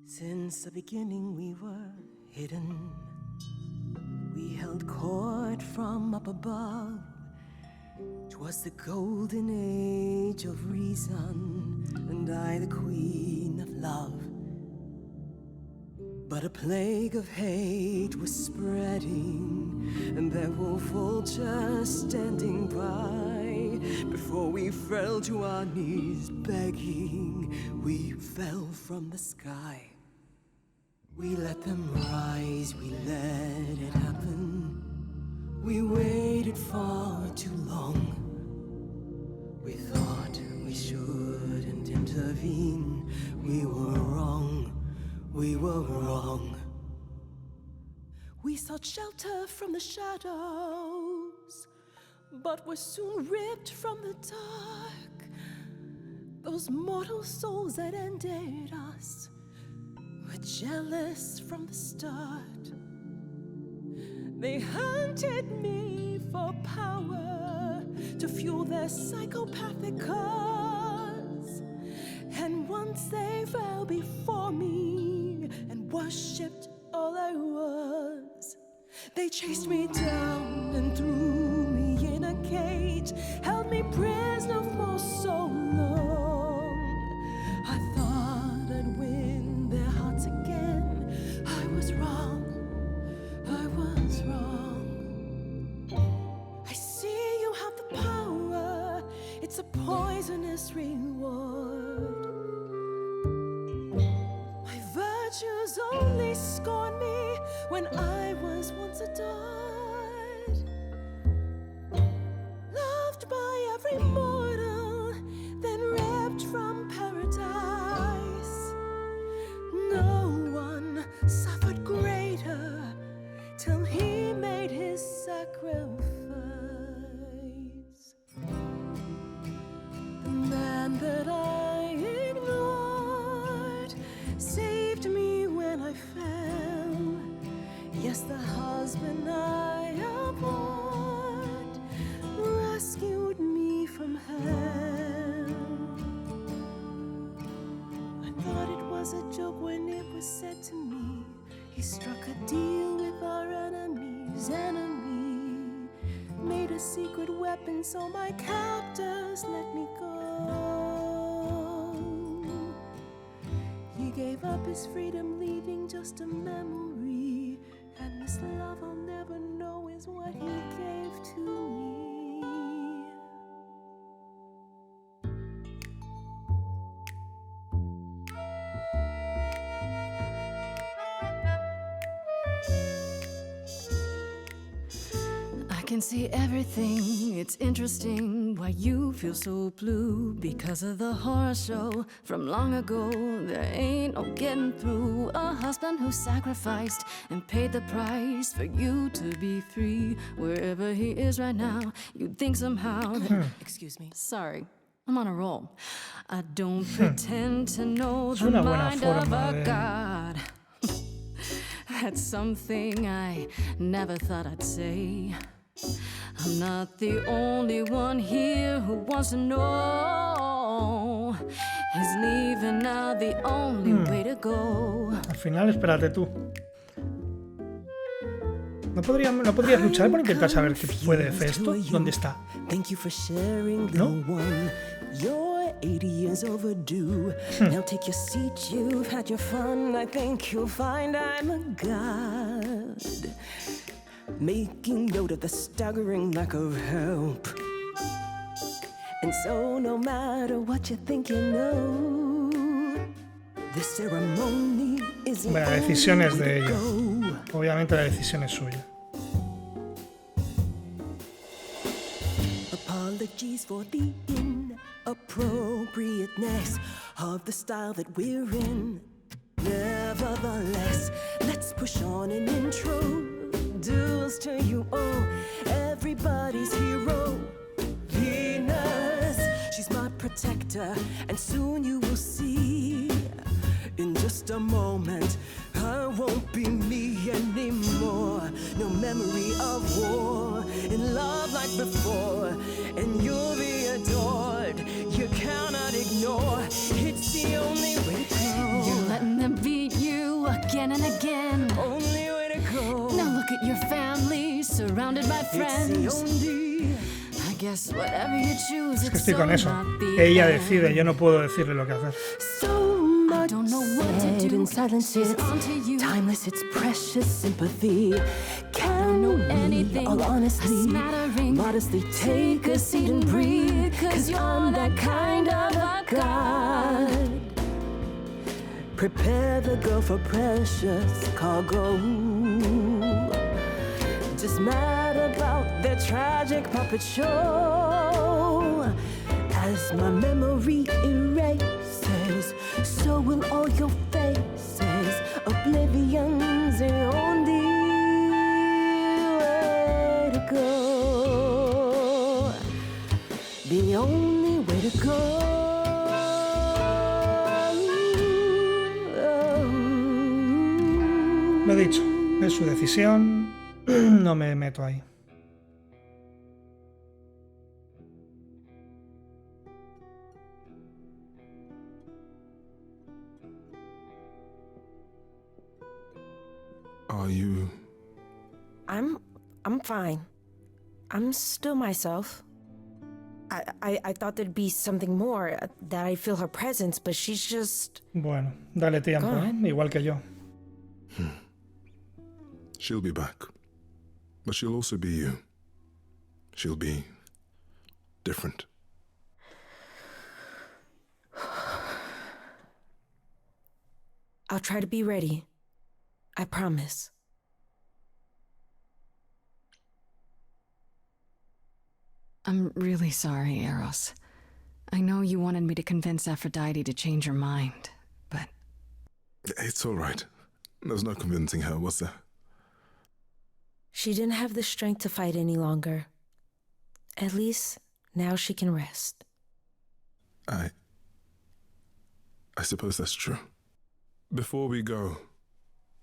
S7: Since the beginning we were hidden. We held court from up above. 'Twas the golden age of reason, and I the queen of love. But a plague of hate was spreading, and there were vultures standing by. Before we fell to our knees begging, we fell from the sky. We let them rise, we let it happen. We waited far too long. We thought we shouldn't intervene. We were wrong, we were wrong. We sought shelter from the shadows, but were soon ripped from the dark. Those mortal souls that ended us were jealous from the start. They hunted me for power to fuel their psychopathic cause. And once they fell before me and worshipped all I was, they chased me down and threw me in a cage, held me prisoner for so long. I thought I'd win their hearts again. I was wrong. I was wrong. I see you have the power. It's a poisonous reward. My virtues only scorned me when I was once adored. Loved by every mortal, then ripped from paradise. No one suffered greater till he made his sacrifice. The man that I ignored saved me when I fell. Yes, the husband I abhorred rescued me from hell. I thought it was a joke when it was said to me, he struck a deal with our enemy's enemy, made a secret weapon so my captors let me go. He gave up his freedom, leaving just a memory, and this love I'll never know is what he gave to me.
S3: I can see everything. It's interesting why you feel so blue. Because of the horror show from long ago. There ain't no getting through. A husband who sacrificed and paid the price for you to be free. Wherever he is right now, you'd think somehow that...
S7: Excuse me.
S3: Sorry, I'm on a roll. I don't pretend to know the
S1: una buena
S3: mind of
S1: forma
S3: a
S1: de-
S3: god. That's something I never thought I'd say. I'm not the only one here who wants to know. Is leaving now the only way to go?
S1: Al final, espérate tú. ¿No podrías luchar por intentar saber qué fue de Festo? ¿Dónde está?
S8: Thank you for sharing the
S1: No?
S8: one. You're 80 years overdue. Now take your seat, you've had your fun. I think you'll find I'm a god. Making note of the staggering lack of help. And so no matter what you think you know, the ceremony is
S1: Hombre, la decisión es de ella. Obviamente la decisión es suya.
S8: Apologies for the inappropriateness of the style that we're in. Nevertheless, let's push on and introduce to you all everybody's hero, Venus. She's my protector, and soon you will see. In just a moment, I won't be me anymore. No memory of war, in love like before. And you'll be adored, you cannot ignore. It's the only way to go.
S3: You're letting them beat you again and again.
S8: Only way to go.
S3: Now look at your family, surrounded by friends.
S8: It's the only.
S3: I guess whatever you choose,
S1: Es que
S3: it's
S1: estoy
S3: so
S1: con eso.
S3: not the
S1: Ella
S3: end.
S1: decide, yo no puedo decirle lo que hacer.
S8: So much
S3: don't know what to
S8: said
S3: do.
S8: in silence,
S3: She's
S8: it's
S3: onto you.
S8: timeless, it's precious sympathy. Can
S3: know
S8: we,
S3: anything.
S8: all
S3: A
S8: honestly,
S3: smattering.
S8: modestly take a seat and breathe? 'Cause I'm that kind of a god. Prepare the girl for precious cargo. Just mad about their tragic puppet show. As my memory erases, so will all your faces. Oblivion's the only way to go. The only way to go.
S1: Lo he dicho, es su decisión, no me meto ahí.
S6: Are you...
S5: I'm fine. I'm still myself. I thought there'd be something more, that I feel her presence, but she's just...
S1: Bueno, dale tiempo, ¿eh? Igual que yo.
S6: She'll be back. But she'll also be you. She'll be... different.
S5: I'll try to be ready. I promise.
S3: I'm really sorry, Eros. I know you wanted me to convince Aphrodite to change her mind, but...
S6: It's all right. There's no convincing her, was there?
S5: She didn't have the strength to fight any longer. At least, now she can rest.
S6: I suppose that's true. Before we go,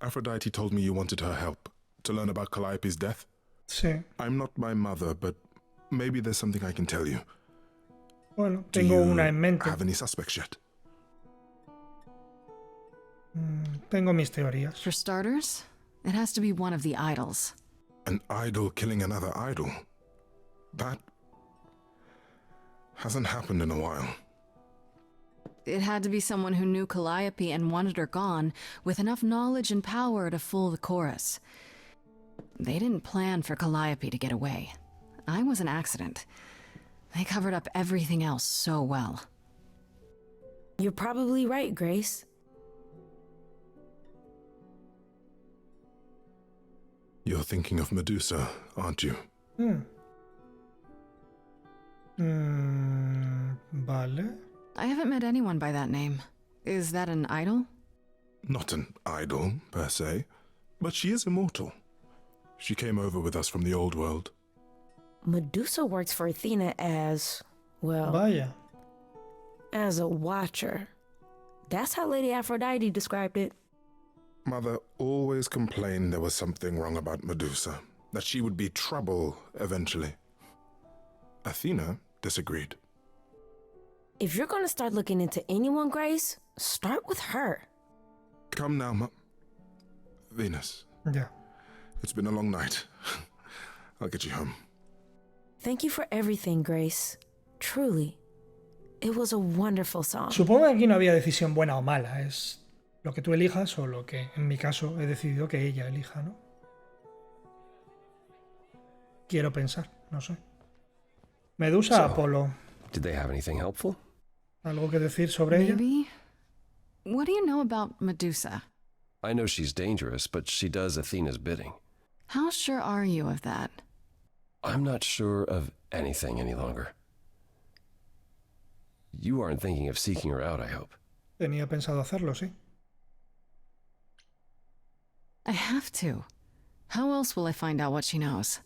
S6: Aphrodite told me you wanted her help to learn about Calliope's death.
S1: Sí.
S6: I'm not my mother, but maybe there's something I can tell you.
S1: Bueno,
S6: Do
S1: tengo
S6: you
S1: una en mente.
S6: have any suspects yet?
S1: Tengo mis teorías.
S3: For starters, it has to be one of the idols.
S6: An idol killing another idol? That hasn't happened in a while.
S3: It had to be someone who knew Calliope and wanted her gone, with enough knowledge and power to fool the chorus. They didn't plan for Calliope to get away. I was an accident. They covered up everything else so well.
S5: You're probably right, Grace.
S6: You're thinking of Medusa, aren't you?
S1: Vale.
S3: I haven't met anyone by that name. Is that an idol?
S6: Not an idol, per se, but she is immortal. She came over with us from the old world.
S5: Medusa works for Athena as, well,
S1: Vaya.
S5: as a watcher. That's how Lady Aphrodite described it.
S6: Mother always complained there was something wrong about Medusa, that she would be trouble eventually. Athena disagreed.
S5: If you're gonna start looking into anyone, Grace, start with her.
S6: Come now, Venus.
S1: Ya.
S6: It's been a long night. I'll get you home.
S5: Thank you for everything, Grace. Truly. It was a wonderful song.
S1: Supongo que aquí no había decisión buena o mala. Es lo que tú elijas o lo que, en mi caso, he decidido que ella elija, ¿no? Quiero pensar, no sé. Medusa,
S4: So,
S1: Apolo.
S4: Did they have anything helpful?
S1: ¿Algo que decir sobre ella?
S3: Maybe. What do you know about Medusa?
S4: I know she's dangerous, but she does Athena's bidding.
S3: How sure are you of that?
S4: I'm not sure of anything any longer. You aren't thinking of seeking her out, I hope.
S1: Tenía pensado hacerlo, sí.
S3: I have to. How else will I find out what she knows?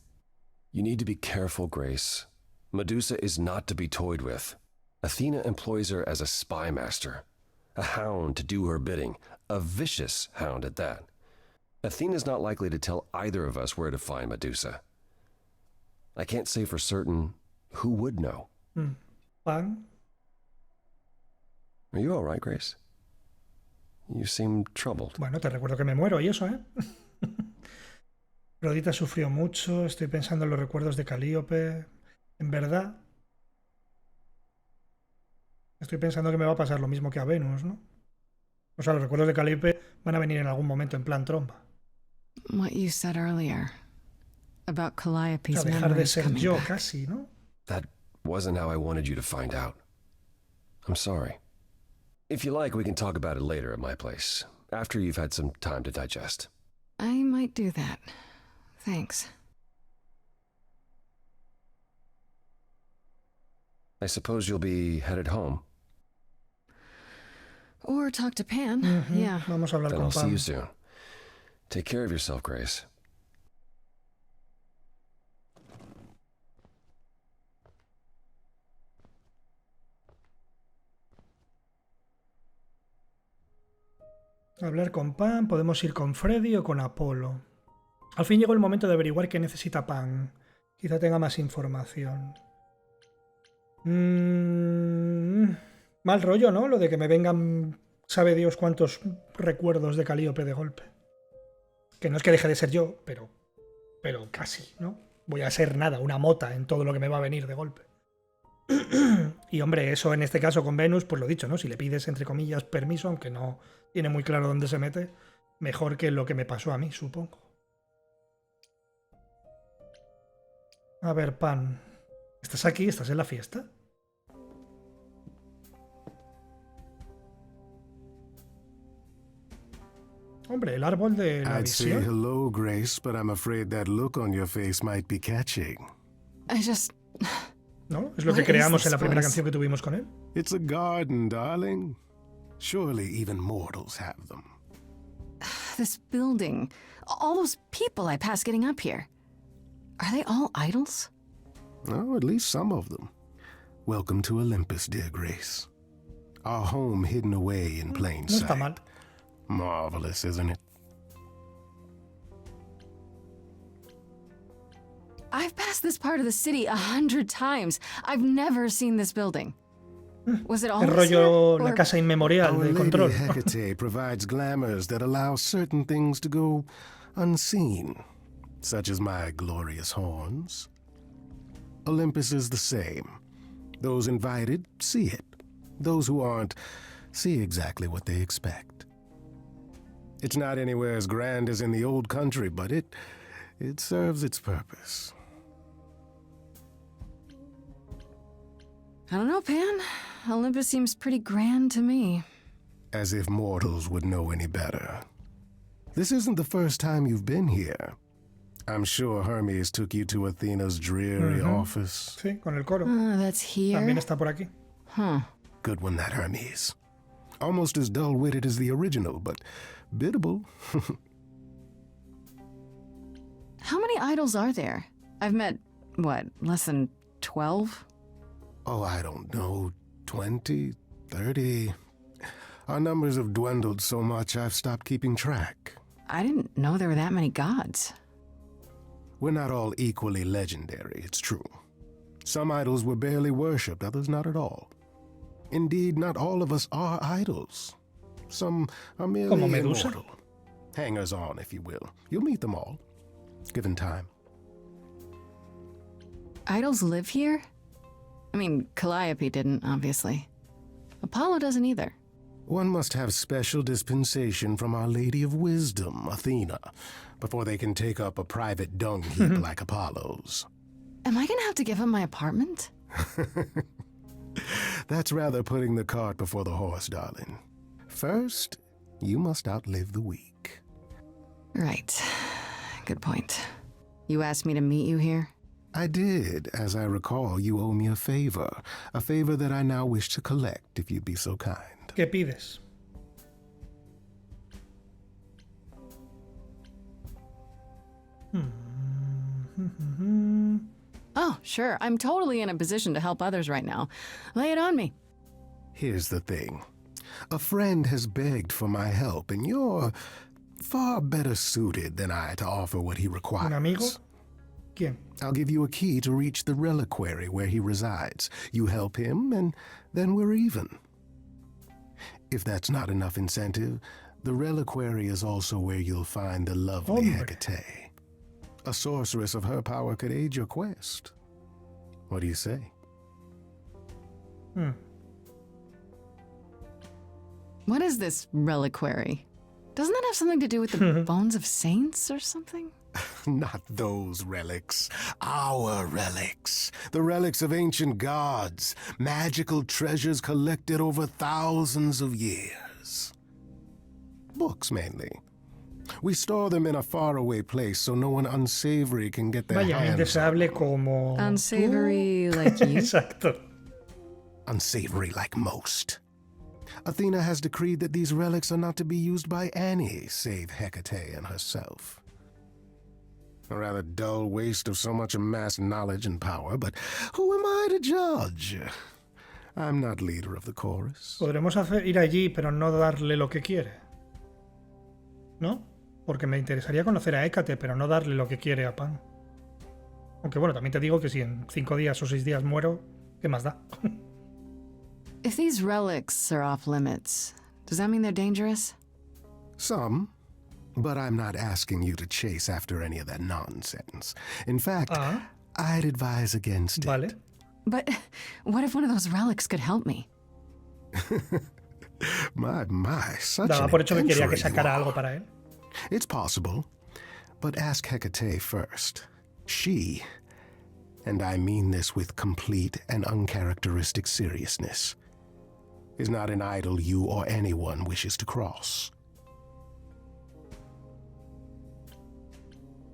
S4: You need to be careful, Grace. Medusa is not to be toyed with. Athena employs her as a spy master, a hound to do her bidding, a vicious hound at that. Athena's not likely to tell either of us where to find Medusa. I can't say for certain who would know.
S1: Pan.
S4: Are you all right, Grace? You seem troubled.
S1: Bueno, te recuerdo que me muero y eso, ¿eh? Rodita sufrió mucho, estoy pensando en los recuerdos de Calíope. En verdad, estoy pensando que me va a pasar lo mismo que a Venus, ¿no? O sea, los recuerdos de Calíope van a venir en algún momento en plan trompa.
S3: What you said earlier about
S1: O
S3: Calliope's
S1: sea, dejar de
S3: memories
S1: ser
S3: coming
S1: yo
S3: back.
S1: casi, ¿no?
S4: That wasn't how I wanted you to find out. I'm sorry. If you like, we can talk about it later at my place, after you've had some time to digest.
S3: I might do that. Thanks.
S4: I suppose you'll be headed home.
S3: Or talk to Pan. Yeah.
S1: Vamos a hablar
S4: Then
S1: con
S4: I'll see
S1: Pam.
S4: you soon. Take care of yourself, Grace.
S1: Hablar con Pan, podemos ir con Freddy o con Apolo. Al fin llegó el momento de averiguar qué necesita Pan. Quizá tenga más información. Mal rollo, ¿no? Lo de que me vengan, sabe Dios cuántos recuerdos de Calíope de golpe. Que no es que deje de ser yo, pero casi, ¿no? Voy a ser nada, una mota en todo lo que me va a venir de golpe. Y hombre, eso en este caso con Venus, pues lo dicho, ¿no? Si le pides, entre comillas, permiso, aunque no tiene muy claro dónde se mete, mejor que lo que me pasó a mí, supongo. A ver, Pan. ¿Estás aquí? ¿Estás en la fiesta? Hombre, el árbol de la
S9: I'd say
S1: visión.
S9: hello, Grace, but I'm afraid that look on your face might be catching.
S3: I just...
S1: ¿No? Es lo
S3: What
S1: que
S3: is
S1: creamos
S3: this
S1: en la primera
S3: place?
S1: canción que tuvimos con él.
S9: It's a garden, darling. Surely even mortals have them.
S3: This building. All those people I passed getting up here. Are they all idols?
S9: Oh, at least some of them. Welcome to Olympus, dear Grace. Our home hidden away in plain
S1: No está
S9: sight.
S1: mal.
S9: Marvelous, isn't it?
S3: I've passed this part of the city 100 times. I've never seen this building. Was it
S1: El
S3: always here?
S1: rollo la
S3: Or-
S1: casa inmemorial
S9: Our
S1: de
S9: Lady
S1: control.
S9: Hecate provides glamours that allow certain things to go unseen, such as my glorious horns. Olympus is the same. Those invited see it. Those who aren't see exactly what they expect. It's not anywhere as grand as in the old country, but it serves its purpose.
S3: I don't know, Pan. Olympus seems pretty grand to me.
S9: As if mortals would know any better. This isn't the first time you've been here. I'm sure Hermes took you to Athena's dreary office.
S1: Sí, con el coro.
S3: That's here?
S1: También está por aquí.
S3: Huh.
S9: Good one, that Hermes. Almost as dull-witted as the original, but biddable.
S3: How many idols are there? I've met, what, less than 12?
S9: Oh, I don't know, 20, 30. Our numbers have dwindled so much I've stopped keeping track.
S3: I didn't know there were that many gods.
S9: We're not all equally legendary, it's true. Some idols were barely worshipped, others not at all. Indeed, not all of us are idols. Some are merely
S1: Como Medusa.
S9: immortal. Hangers-on, if you will. You'll meet them all, given time.
S3: Idols live here? I mean, Calliope didn't, obviously. Apollo doesn't either.
S9: One must have special dispensation from Our Lady of Wisdom, Athena, before they can take up a private dung heap like Apollo's.
S3: Am I gonna have to give him my apartment?
S9: That's rather putting the cart before the horse, darling. First, you must outlive the week.
S3: Right. Good point. You asked me to meet you here?
S9: I did. As I recall, you owe me a favor that I now wish to collect, if you'd be so kind.
S1: ¿Qué pides?
S3: Oh, sure. I'm totally in a position to help others right now. Lay it on me.
S9: Here's the thing. A friend has begged for my help, and you're far better suited than I to offer what he requires.
S1: ¿Un amigo? ¿Quién?
S9: I'll give you a key to reach the reliquary where he resides. You help him, and then we're even. If that's not enough incentive, the reliquary is also where you'll find the lovely Hecate. A sorceress of her power could aid your quest. What do you say?
S3: What is this reliquary? Doesn't that have something to do with the bones of saints or something?
S9: Not those relics. Our relics. The relics of ancient gods. Magical treasures collected over thousands of years. Books, mainly. We store them in a faraway place so no one unsavory can get their
S1: Vaya,
S9: hands
S1: indeseable como...
S3: Unsavory like you?
S1: Exacto.
S9: unsavory like most. Athena has decreed that these relics are not to be used by any save Hecate and herself. A rather dull waste of so much amassed knowledge and power, but who am I to judge? I'm not leader of the chorus.
S1: Podremos ir allí, pero no darle lo que quiere. ¿No? Porque me interesaría conocer a Hécate, pero no darle lo que quiere a Pan. Aunque bueno, también te digo que si en 5 días o 6 días muero, ¿qué más da?
S3: If these relics are off limits, does that mean they're dangerous?
S9: Some, but I'm not asking you to chase after any of that nonsense. In fact, I'd advise against
S1: Vale.
S9: it.
S3: But what if one of those relics could help me?
S9: My, such
S1: Daba
S9: an
S1: por hecho que quería
S9: adventurer
S1: que sacara
S9: you
S1: algo
S9: are.
S1: para él.
S9: It's possible, but ask Hecate first. She, and I mean this with complete and uncharacteristic seriousness, is not an idol you or anyone wishes to cross.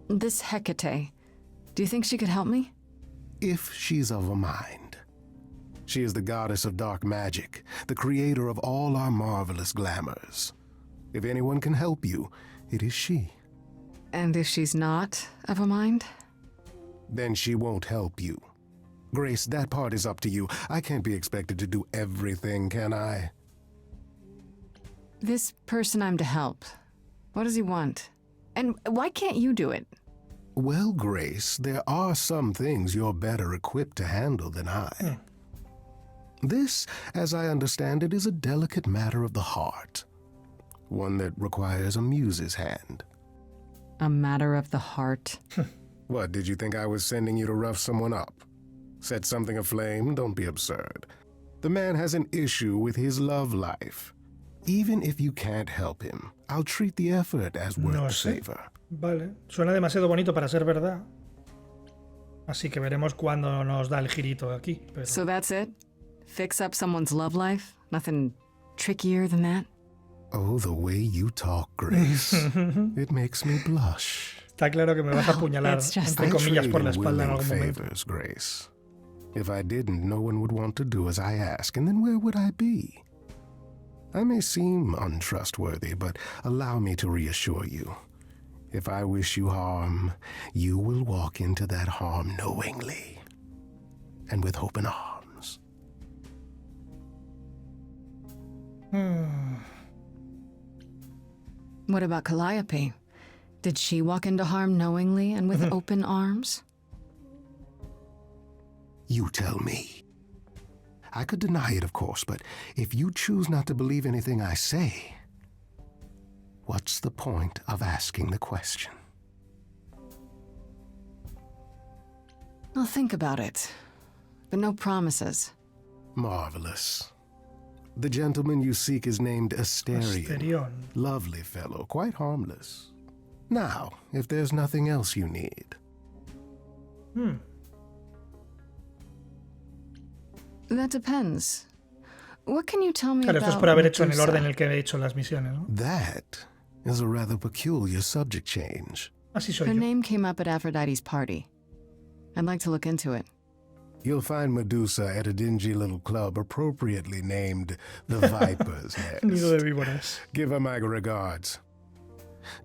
S3: This Hecate, do you think she could help me?
S9: If she's of a mind. She is the goddess of dark magic, the creator of all our marvelous glamours. If anyone can help you, it is she.
S3: And if she's not of a mind?
S9: Then she won't help you. Grace, that part is up to you. I can't be expected to do everything, can I?
S3: This person I'm to help, what does he want? And why can't you do it?
S9: Well, Grace, there are some things you're better equipped to handle than I. This, as I understand it, is a delicate matter of the heart. One that requires a muse's hand.
S3: A matter of the heart.
S9: What, did you think I was sending you to rough someone up? Set something aflame? Don't be absurd. The man has an issue with his love life. Even if you can't help him, I'll treat the effort as worth
S1: No
S9: the
S1: sé.
S9: savor.
S1: Vale. Suena demasiado bonito para ser verdad. Así que veremos cuándo nos da el girito aquí. Pero...
S3: So that's it? Fix up someone's love life? Nothing trickier than that?
S9: Oh, the way you talk, Grace. It makes me blush.
S1: Está claro que me vas a apuñalar,
S3: It's just
S1: entre
S9: I
S1: comillas,
S9: trade
S1: por la
S9: in
S1: espalda en
S9: willing
S1: algún momento.
S9: favors, Grace. If I didn't, no one would want to do as I ask, and then where would I be? I may seem untrustworthy, but allow me to reassure you. If I wish you harm, you will walk into that harm knowingly and with open arms.
S3: What about Calliope? Did she walk into harm knowingly and with open arms?
S9: You tell me. I could deny it, of course, but if you choose not to believe anything I say, what's the point of asking the question?
S3: I'll think about it, but no promises.
S9: Marvelous. The gentleman you seek is named Asterion.
S1: Asterion.
S9: Lovely fellow, quite harmless. Now, if there's nothing else you need.
S3: That depends. What can you tell me
S1: Claro,
S3: about
S1: esto es por haber hecho en el
S3: Medusa?
S1: orden en el que he hecho las misiones, ¿no?
S9: That is a rather peculiar subject change.
S1: Así soy
S3: Her
S1: yo.
S3: name came up at Aphrodite's party. I'd like to look into it.
S9: You'll find Medusa at a dingy little club appropriately named the Viper's
S1: Nido
S9: Nest.
S1: de víboras.
S9: Give her my regards.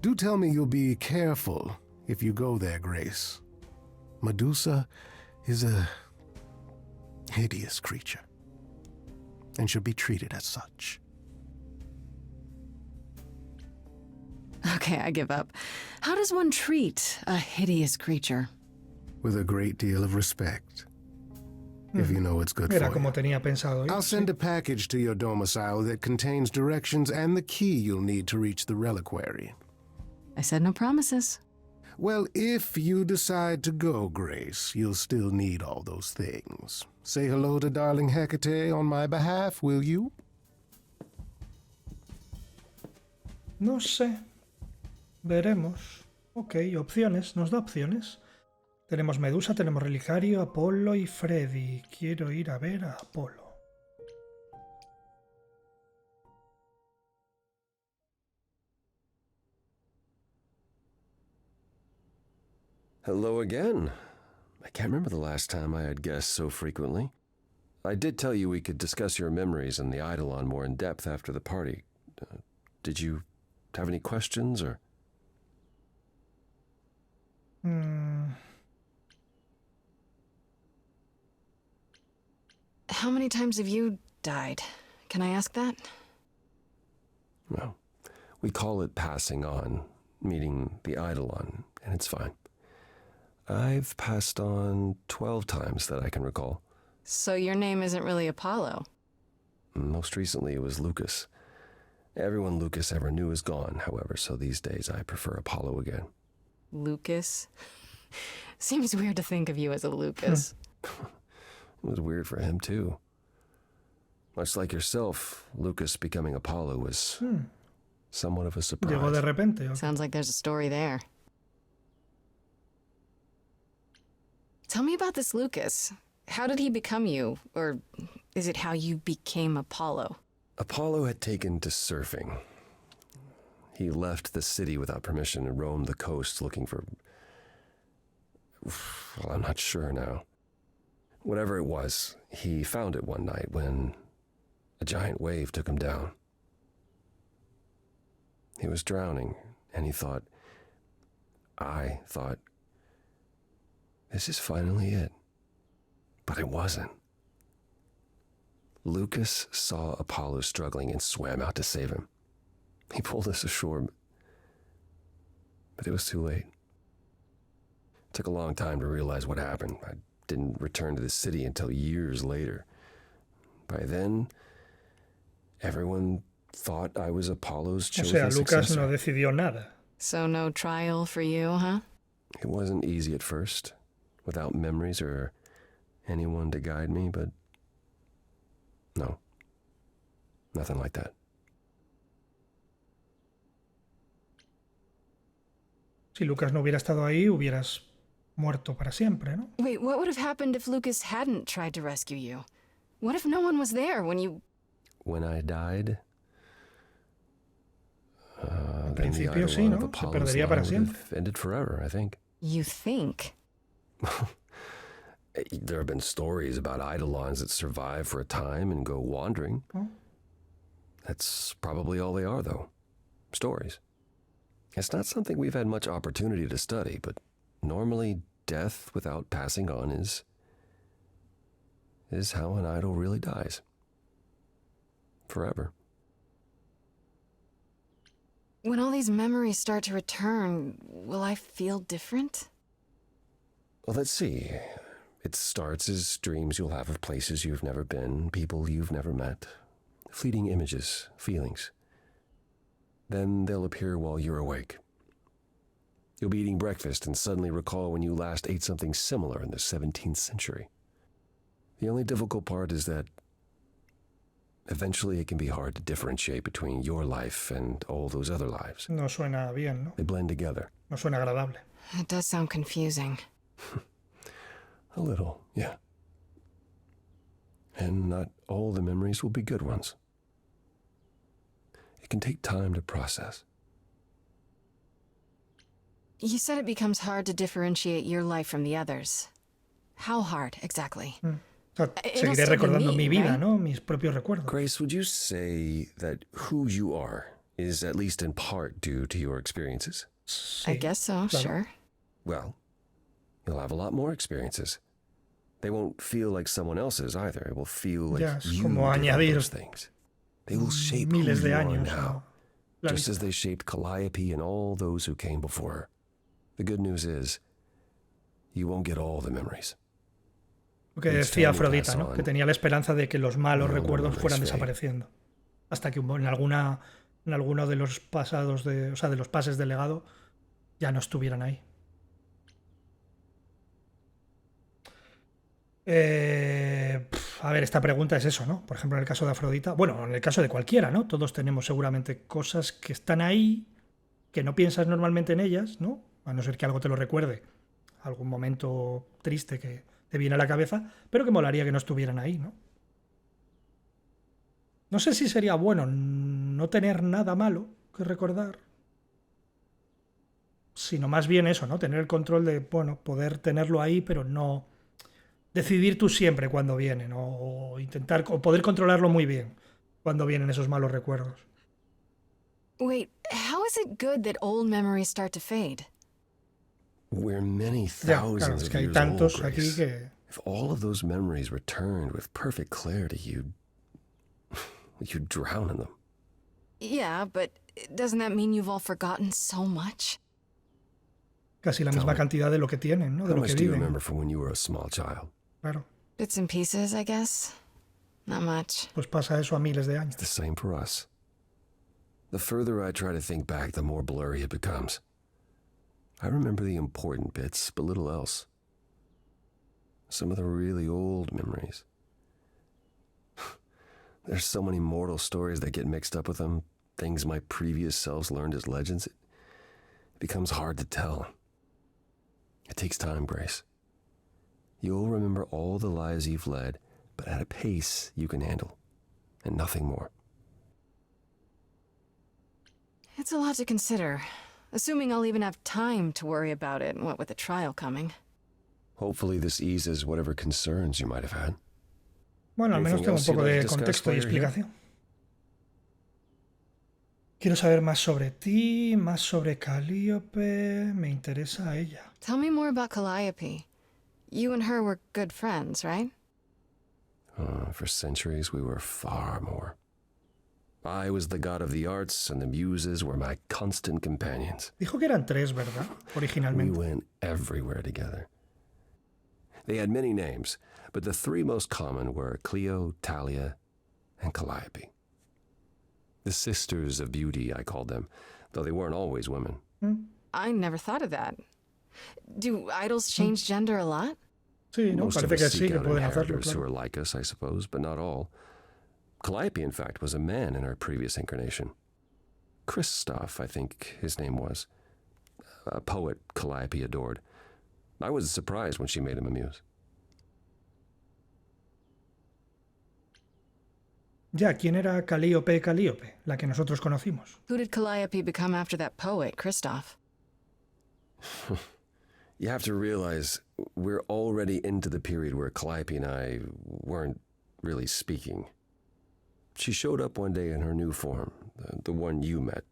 S9: Do tell me you'll be careful if you go there, Grace. Medusa is a hideous creature and should be treated as such.
S3: Okay, I give up. How does one treat a hideous creature?
S9: With a great deal of respect, if you know it's good
S1: Era
S9: for
S1: como
S9: you.
S1: tenía pensado ir.
S9: I'll send a package to your domicile that contains directions and the key you'll need to reach the reliquary.
S3: I said no promises.
S9: Well, if you decide to go, Grace, you'll still need all those things. Say hello to darling Hecate on my behalf, will you?
S1: No sé. Veremos. Ok, opciones. Nos da opciones. Tenemos Medusa, tenemos Relicario, Apolo y Freddy. Quiero ir a ver a Apolo.
S4: Hello again. I can't remember the last time I had guests so frequently. I did tell you we could discuss your memories and the Eidolon more in depth after the party. Did you have any questions, or?
S3: How many times have you died? Can I ask that?
S4: Well, we call it passing on, meeting the Eidolon, and it's fine. I've passed on 12 times that I can recall.
S3: So your name isn't really Apollo.
S4: Most recently it was Lucas. Everyone Lucas ever knew is gone, however, so these days I prefer Apollo again.
S3: Lucas? Seems weird to think of you as a Lucas.
S4: It was weird for him, too. Much like yourself, Lucas becoming Apollo was somewhat of a surprise.
S1: Llegó de repente. ¿O qué?
S3: Sounds like there's a story there. Tell me about this Lucas. How did he become you? Or is it how you became Apollo?
S4: Apollo had taken to surfing. He left the city without permission and roamed the coast looking for... Well, I'm not sure now. Whatever it was, he found it one night when a giant wave took him down. He was drowning, and I thought, this is finally it. But it wasn't. Lucas saw Apollo struggling and swam out to save him. He pulled us ashore, but it was too late. It took a long time to realize what happened. I didn't return to the city until years later. By then, everyone thought I was Apollo's
S1: O
S4: chosen
S1: sea, Lucas
S4: successor.
S1: no decidió nada.
S3: So no trial for you, huh?
S4: It wasn't easy at first, without memories or anyone to guide me, but no, nothing like that.
S1: Si Lucas no hubiera estado ahí, hubieras muerto para siempre, ¿no?
S3: Wait, what would have happened if Lucas hadn't tried to rescue you? What if no one was there when you...
S4: When I died, then the
S1: principio sí,
S4: eidolon of
S1: ¿no? Se
S4: Apollo's
S1: perdería
S4: line
S1: para
S4: would
S1: siempre.
S4: have ended forever, I think.
S3: You think?
S4: There have been stories about eidolons that survive for a time and go wandering.
S1: Oh.
S4: That's probably all they are, though. Stories. It's not something we've had much opportunity to study, but normally death without passing on is how an idol really dies. Forever.
S3: When all these memories start to return, will I feel different?
S4: Well, let's see. It starts as dreams you'll have of places you've never been, people you've never met, fleeting images, feelings. Then they'll appear while you're awake. You'll be eating breakfast and suddenly recall when you last ate something similar in the 17th century. The only difficult part is that eventually it can be hard to differentiate between your life and all those other lives.
S1: No suena bien, ¿no?
S4: They blend together.
S1: No suena agradable.
S3: It does sound confusing.
S4: A little, yeah. And not all the memories will be good ones. It can take time to process.
S3: You said it becomes hard to differentiate your life from the others. How hard, exactly?
S1: O sea,
S3: It'll
S1: seguiré
S3: still be
S1: recordando
S3: me,
S1: mi vida,
S3: right?
S1: ¿no? Mis propios recuerdos.
S4: Grace, would you say that who you are is at least in part due to your experiences?
S3: I
S1: Sí,
S3: guess so,
S1: claro.
S3: sure.
S4: Well, you'll have a lot more experiences. They won't feel like someone else's either. It will feel like
S1: Ya, es
S4: you
S1: como
S4: did
S1: añadir
S4: those things. They will shape
S1: miles
S4: who
S1: de
S4: you are
S1: años.
S4: now,
S1: La
S4: just
S1: lista.
S4: as they shaped Calliope and all those who came before her. The good news is, you won't get all the memories.
S1: Lo que
S4: Each
S1: decía
S4: time you
S1: Afrodita,
S4: pass
S1: ¿no?
S4: on,
S1: Que tenía la esperanza de que los malos
S4: no
S1: recuerdos
S4: memories
S1: fueran
S4: fade.
S1: desapareciendo. Hasta que en alguno de los pasados o sea, de los pases del legado ya no estuvieran ahí. A ver, esta pregunta es eso, ¿no? Por ejemplo, en el caso de Afrodita, bueno, en el caso de cualquiera, ¿no? Todos tenemos seguramente cosas que están ahí, que no piensas normalmente en ellas, ¿no? A no ser que algo te lo recuerde, algún momento triste que te viene a la cabeza, pero que molaría que no estuvieran ahí, ¿no? No sé si sería bueno no tener nada malo que recordar, sino más bien eso, ¿no? Tener el control de, bueno, poder tenerlo ahí, pero no decidir tú siempre cuando vienen, o intentar, o poder controlarlo muy bien cuando vienen esos malos recuerdos.
S3: Wait, how is it good that old memories start to fade?
S4: We're many
S1: Ya,
S4: thousands
S1: claro, es
S4: of
S1: que hay
S4: years
S1: tantos
S4: old,
S1: aquí
S4: Grace.
S1: que...
S4: If all of those memories returned with perfect clarity, you'd drown in them.
S3: Yeah, but doesn't that mean you've all forgotten so much?
S1: Casi la
S4: Tell
S1: misma
S4: me,
S1: cantidad de lo que tienen, ¿no? De
S4: How
S1: lo
S4: much
S1: que
S4: do you
S1: viven.
S4: remember from when you were a small child?
S1: Claro,
S3: Bits and pieces, I guess. Not much.
S1: pues pasa eso a miles de años.
S4: The same for us. The further I try to think back, the more blurry it becomes. I remember the important bits, but little else. Some of the really old memories. There's so many mortal stories that get mixed up with them, things my previous selves learned as legends. It becomes hard to tell. It takes time, Grace. You'll remember all the lives you've led, but at a pace you can handle, and nothing more.
S3: It's a lot to consider. Assuming I'll even have time to worry about it, what with the trial coming.
S4: Hopefully this eases whatever concerns you might have had.
S1: Bueno, al menos
S4: Anything
S1: tengo un
S4: else you'd
S1: poco
S4: like
S1: de
S4: to discuss
S1: contexto y
S4: while you're here?
S1: explicación. Quiero saber más sobre ti, más sobre Calliope. Me interesa a ella.
S3: Tell me more about Calliope. You and her were good friends, right?
S4: For centuries, we were far more. I was the god of the arts, and the muses were my constant companions.
S1: Dijo que eran tres, ¿verdad?
S4: We
S1: Originalmente.
S4: went everywhere together. They had many names, but the three most common were Clio, Talia, and Calliope. The sisters of beauty, I called them, though they weren't always women.
S3: I never thought of that. Do idols change gender a lot?
S1: Sí, ¿no?
S4: Most of
S1: Parece
S4: us
S1: que sí,
S4: seek
S1: que
S4: out
S1: pueden hacerlo.
S4: inheritors who
S1: Claro.
S4: are like us, I suppose, but not all. Calliope, in fact, was a man in our previous incarnation. Christoph, I think his name was. A poet Calliope adored. I was surprised when she made him a muse.
S1: Ya, ¿quién era Calíope Calíope, la que nosotros conocimos?
S3: Who did Calliope become after that poet, Christoph?
S4: You have to realize we're already into the period where Calliope and I weren't really speaking. She showed up one day in her new form, the one you met.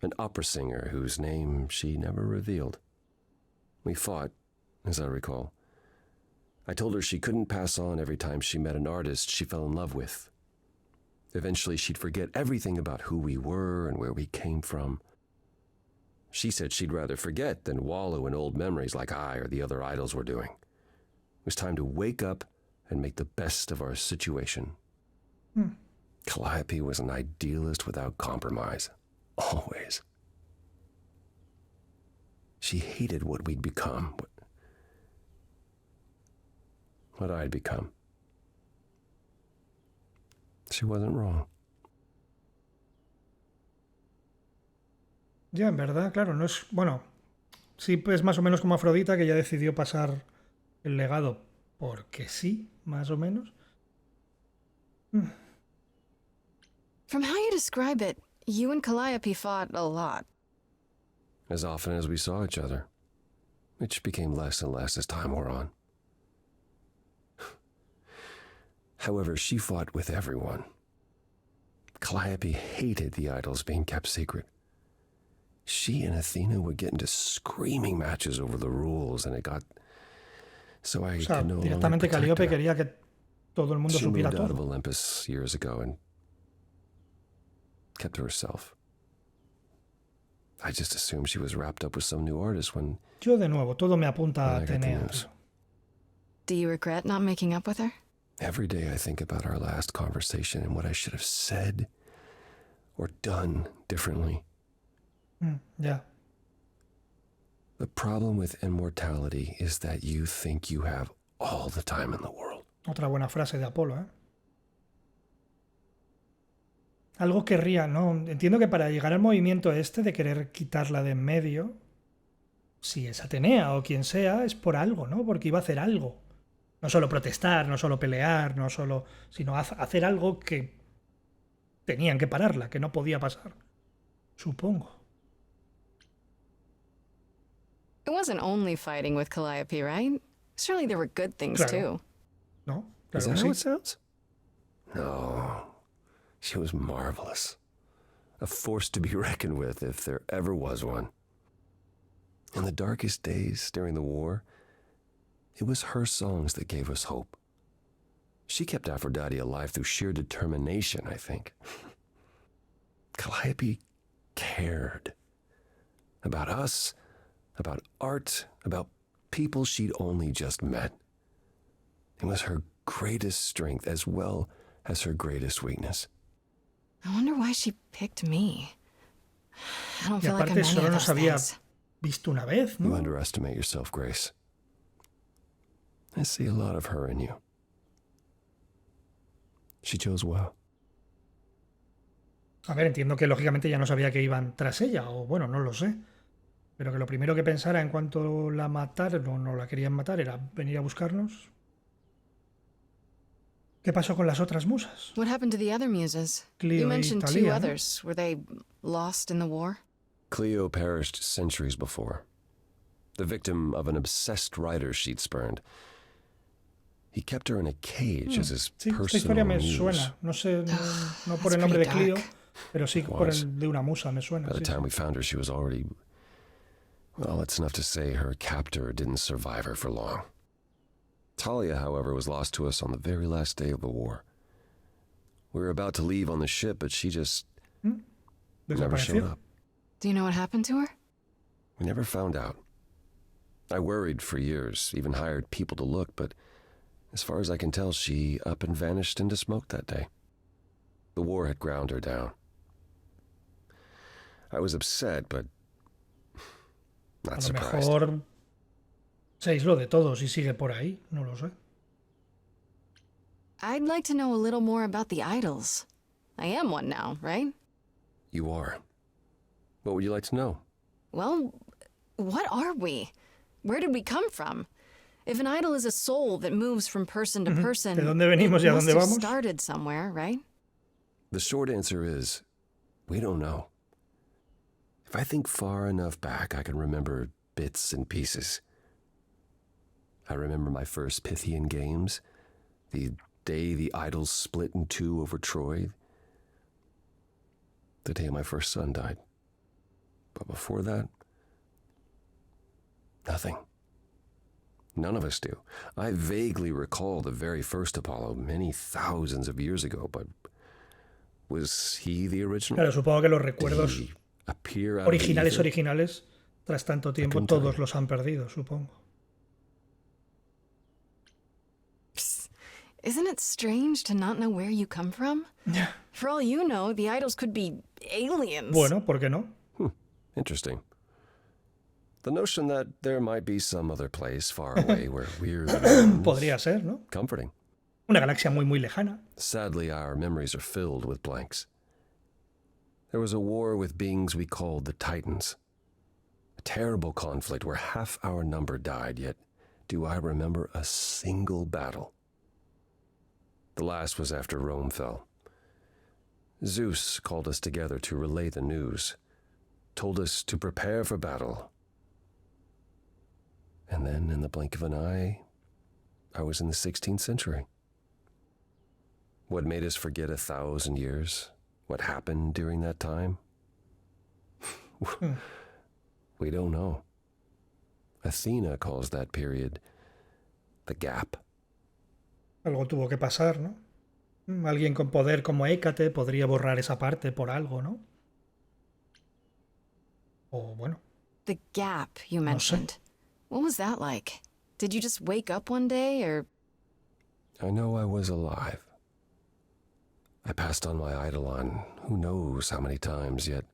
S4: An opera singer whose name she never revealed. We fought, as I recall. I told her she couldn't pass on every time she met an artist she fell in love with. Eventually she'd forget everything about who we were and where we came from. She said she'd rather forget than wallow in old memories like I or the other idols were doing. It was time to wake up and make the best of our situation. Calliope was an idealist without compromise. Always. She hated what we'd become. What I'd become. She wasn't wrong.
S1: Ya, en verdad, claro, no es... Bueno, sí, pues más o menos como Afrodita, que ya decidió pasar el legado porque sí, más o menos.
S3: From how you describe it, you and Calliope fought a lot.
S4: As often as we saw each other, which became less and less as time wore on. However, she fought with everyone. Calliope hated the idols being kept secret. She and Athena would get into screaming matches over the rules, and it got so I could no longer
S1: directamente
S4: protect
S1: Calíope
S4: her.
S1: quería que todo el mundo
S4: She
S1: supiera
S4: moved out of
S1: todo.
S4: Olympus years ago and kept to herself. I just assumed she was wrapped up with some new artist when
S1: Yo, de nuevo, todo me apunta a
S4: I got the
S1: Atenea.
S4: news.
S3: Do you regret not making up with her?
S4: Every day I think about our last conversation and what I should have said or done differently.
S1: Ya.
S4: The problem with immortality is that you think you have all the time in the world.
S1: Otra buena frase de Apolo, ¿eh? Algo querría, ¿no? Entiendo que para llegar al movimiento este de querer quitarla de en medio, si es Atenea o quien sea, es por algo, ¿no? Porque iba a hacer algo. No solo protestar, no solo pelear, no solo... sino hacer algo que tenían que pararla, que no podía pasar. Supongo.
S3: It wasn't only fighting with Calliope, right? Surely there were good things
S1: Claro.
S3: too.
S1: ¿No?
S4: Is
S1: Claro
S4: that
S1: que
S4: how
S1: sí.
S4: it sounds? No. She was marvelous. A force to be reckoned with if there ever was one. In the darkest days during the war, it was her songs that gave us hope. She kept Aphrodite alive through sheer determination, I think. Calliope cared. About us, about art, about people she'd only just met. It was her greatest strength as well as her greatest weakness.
S3: I wonder why she picked me. I don't
S1: Y
S3: feel like I'm
S1: aparte
S3: any
S1: solo
S3: of
S1: nos
S3: those
S1: había
S3: things.
S1: visto una vez,
S4: You
S1: ¿no?
S4: underestimate yourself, Grace. I see a lot of her in you. She chose well.
S1: A ver, entiendo que lógicamente ya no sabía que iban tras ella, o bueno, no lo sé. Pero que lo primero que pensara en cuanto la mataron o no la querían matar era venir a buscarnos. ¿Qué pasó con las otras musas?
S3: What happened to the other muses?
S1: Clio
S3: You
S1: y
S3: mentioned two
S1: Thalía, ¿no?
S3: others. Were they lost in the war?
S4: Cleo perished centuries before, the victim of an obsessed writer she'd spurned. He kept her in a cage as his
S1: Sí, esta
S4: personal
S1: historia me
S4: muse.
S1: suena. No sé, no por
S3: That's
S1: el nombre de
S3: pretty
S1: Clio,
S3: dark.
S1: pero sí por
S4: Was.
S1: el de una musa me suena.
S4: By the
S1: Sí,
S4: time
S1: sí.
S4: we found her, she was already... Well, it's enough to say her captor didn't survive her for long. Talia, however, was lost to us on the very last day of the war. We were about to leave on the ship, but she just never showed
S1: Desapareció.
S4: up.
S3: Do you know what happened to her?
S4: We never found out. I worried for years, even hired people to look, but as far as I can tell, she up and vanished into smoke that day. The war had ground her down. I was upset, but
S1: A
S4: not
S1: lo
S4: surprised.
S1: mejor se aisló de todos y sigue por ahí, no lo sé.
S3: I'd like to know a little more about the idols. I am one now, right?
S4: You are. What would you like to know?
S3: Well, what are we? Where did we come from? If an idol is a soul that moves from person to person,
S1: ¿De dónde venimos y a
S3: it must
S1: dónde
S3: have
S1: vamos?
S3: started somewhere, right?
S4: The short answer is, we don't know. If I think far enough back, I can remember bits and pieces. I remember my first Pythian games, the day the idols split in two over Troy, the day my first son died. But before that, nothing. None of us do. I vaguely recall the very first Apollo many thousands of years ago, but was he the original?
S1: Claro, supongo que los recuerdos
S4: Did he appear out of the ether?
S1: originales, tras tanto tiempo,
S4: couldn't tell
S1: todos
S4: you.
S1: los han perdido, supongo.
S3: Psst. Isn't it strange to not know where you come from? For all you know, the idols could be aliens.
S1: Bueno, ¿por qué no?
S4: Interesting. The notion that there might be some other place far away where we're the ones,
S1: Podría ser, ¿no?
S4: comforting.
S1: Una galaxia muy, muy lejana.
S4: Sadly, our memories are filled with blanks. There was a war with beings we called the Titans. A terrible conflict where half our number died, yet do I remember a single battle. The last was after Rome fell. Zeus called us together to relay the news, told us to prepare for battle. And then, in the blink of an eye, I was in the 16th century. What made us forget 1,000 years? What happened during that time? We don't know. Athena calls that period the gap.
S1: Algo tuvo que pasar, ¿no? Alguien con poder como Hécate podría borrar esa parte por algo, ¿no? O bueno,
S3: The gap you
S1: sé.
S3: mentioned. What was that like? Did you just wake up one day, or
S4: I know I was alive. I passed on my eidolon who knows how many times, yet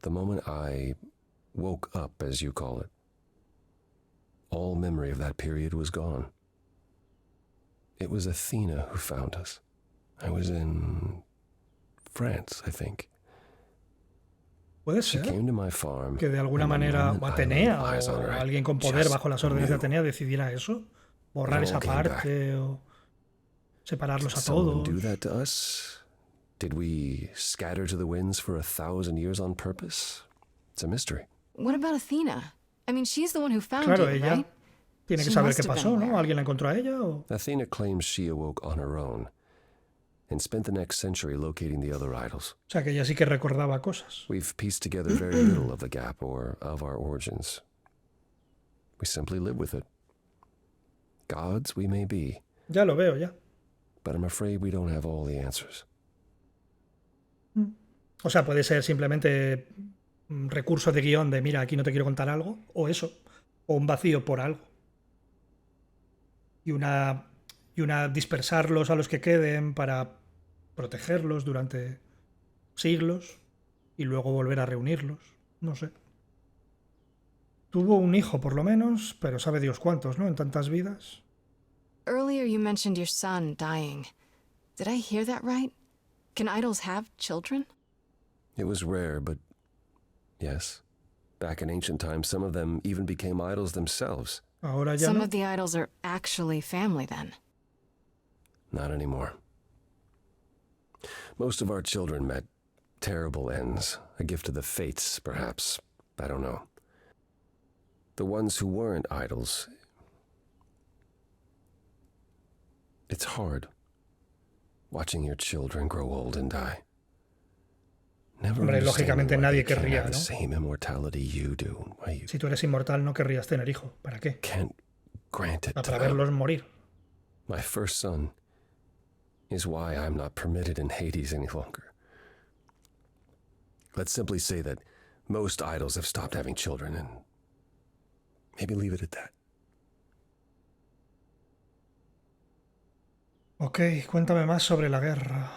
S4: the moment I woke up, as you call it, all memory of that period was gone. It was Athena who found us. I was in France, I think.
S1: puede
S4: She
S1: ser
S4: came to my farm.
S1: que de alguna
S4: and the
S1: manera
S4: moment
S1: o
S4: I
S1: Atenea
S4: laid eyes on
S1: o
S4: her, I
S1: alguien con poder
S4: just
S1: bajo las órdenes de
S4: knew.
S1: Atenea decidiera eso, borrar
S4: It all
S1: esa
S4: came back.
S1: parte o separarlos
S4: Did
S1: a
S4: someone
S1: todos.
S4: do that to us? Did we scatter to the winds for 1,000 years on purpose? It's a mystery.
S3: what about Athena? I mean, she's the one who found
S1: Claro,
S3: you,
S1: ella
S3: right?
S1: tiene que
S3: She
S1: saber
S3: must
S1: qué
S3: have
S1: pasó,
S3: been
S1: ¿no?
S3: aware.
S1: ¿Alguien la encontró a ella o...?
S4: Athena claims she awoke on her own and spent the next century locating the other idols.
S1: O sea, que ella sí que recordaba cosas.
S4: We've pieced together very little of the gap or of our origins. We simply live with it. Gods we may be,
S1: Ya lo veo, ya.
S4: but I'm afraid we don't have all the answers.
S1: O sea, puede ser simplemente recurso de guión de, mira, aquí no te quiero contar algo, o eso, o un vacío por algo. Y una dispersarlos a los que queden para protegerlos durante siglos y luego volver a reunirlos. No sé. Tuvo un hijo, por lo menos, pero sabe Dios cuántos, ¿no? En tantas vidas.
S3: Earlier you mentioned your son dying. Did I hear that right? Can idols have children?
S4: It was rare, but yes. Back in ancient times, some of them even became idols themselves.
S1: Ahora ya
S3: Some
S1: no.
S3: of the idols are actually family then.
S4: Not anymore. Most of our children met terrible ends, a gift of the fates, perhaps. I don't know. The ones who weren't idols. It's hard watching your children grow old and die. Never
S1: Hombre,
S4: understanding
S1: lógicamente
S4: why
S1: nadie
S4: they can't
S1: querría,
S4: have the
S1: ¿no?
S4: same immortality you do. Why you
S1: Si tú eres inmortal, no querrías tener hijo. ¿Para qué?
S4: can't grant it to
S1: Para
S4: them.
S1: verlos morir.
S4: My first son is why I'm not permitted in Hades any longer. Let's simply say that most idols have stopped having children, and maybe leave it at that.
S1: Ok, cuéntame más sobre la guerra.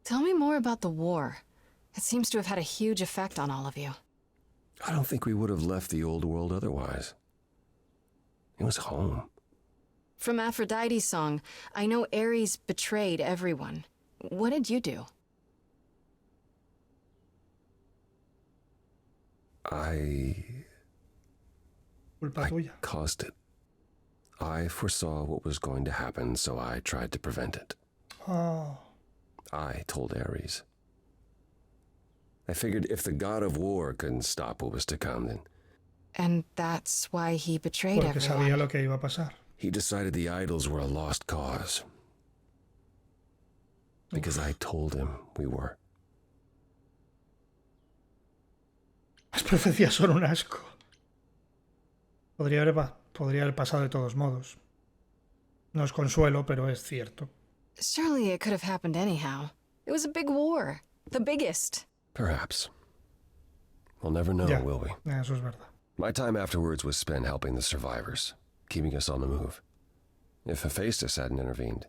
S3: Tell me more about the war. It seems to have had a huge effect on all of you.
S4: I don't think we would have left the old world otherwise. It was home.
S3: From Aphrodite's song, I know Ares betrayed everyone. What did you do?
S4: I
S1: Culpa tuya.
S4: caused it. I foresaw what was going to happen, so I tried to prevent it.
S1: Ah,
S4: I told Ares. I figured if the god of war couldn't stop what was to come, then
S3: And that's why he betrayed
S1: Porque sabía
S3: everyone.
S1: lo que iba a pasar.
S4: he decided the idols were a lost cause. Because I told him we were.
S1: Las profecías son un asco. Podría haber pasado de todos modos. No es consuelo, pero es cierto.
S3: Surely it could have happened anyhow. It was a big war. The biggest.
S4: Perhaps. We'll never know,
S1: Ya,
S4: will we?
S1: eso es verdad.
S4: My time afterwards was spent helping the survivors, keeping us on the move. If Hephaestus hadn't intervened,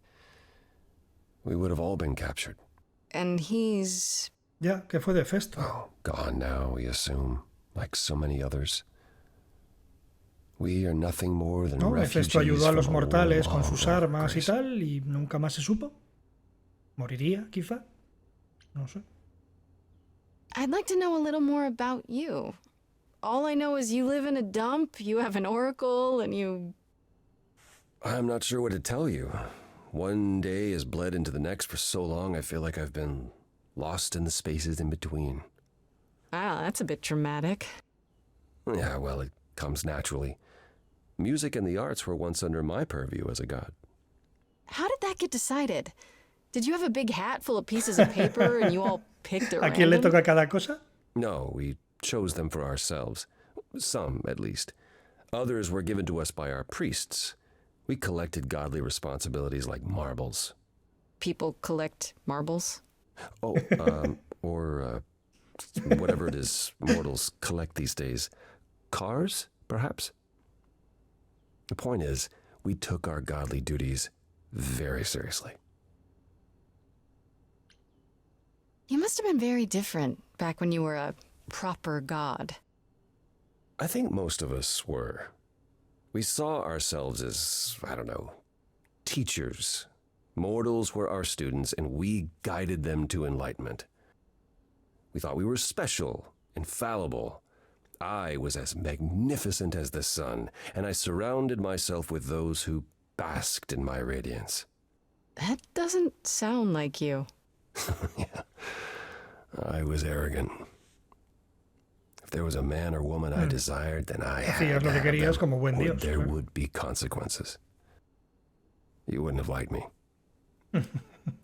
S4: we would have all been captured.
S3: And he's...
S1: Ya, ¿qué fue de Festo?
S4: Oh, gone now, we assume, like so many others. We are nothing more than
S1: ¿No?
S4: refugees
S1: Festo ayudó a los
S4: from a war
S1: mortales con
S4: long
S1: sus
S4: ago,
S1: armas y
S4: Grace.
S1: tal, y nunca más se supo. ¿Moriría, quizá? No sé.
S3: I'd like to know a little more about you. All I know is you live in a dump, you have an oracle, and you...
S4: I'm not sure what to tell you. One day has bled into the next for so long, I feel like I've been lost in the spaces in between.
S3: Wow, that's a bit dramatic.
S4: Yeah, well, it comes naturally. Music and the arts were once under my purview as a god.
S3: How did that get decided? Did you have a big hat full of pieces of paper and you all picked at
S1: ¿A quién le
S3: random?
S1: toca cada cosa?
S4: No, we chose them for ourselves. Some, at least. Others were given to us by our priests. We collected godly responsibilities like marbles.
S3: People collect marbles?
S4: Oh, or whatever it is mortals collect these days. Cars, perhaps? The point is, we took our godly duties very seriously.
S3: You must have been very different back when you were a proper god.
S4: I think most of us were. We saw ourselves as, I don't know, teachers. Mortals were our students, and we guided them to enlightenment. We thought we were special, infallible. I was as magnificent as the sun, and I surrounded myself with those who basked in my radiance.
S3: That doesn't sound like you.
S4: Yeah, I was arrogant. If there was a man or woman I desired, then I had
S1: Hacías
S4: to
S1: lo que
S4: have
S1: querías
S4: them,
S1: como buen
S4: or
S1: Dios.
S4: there
S1: claro.
S4: would be consequences. You wouldn't have liked me.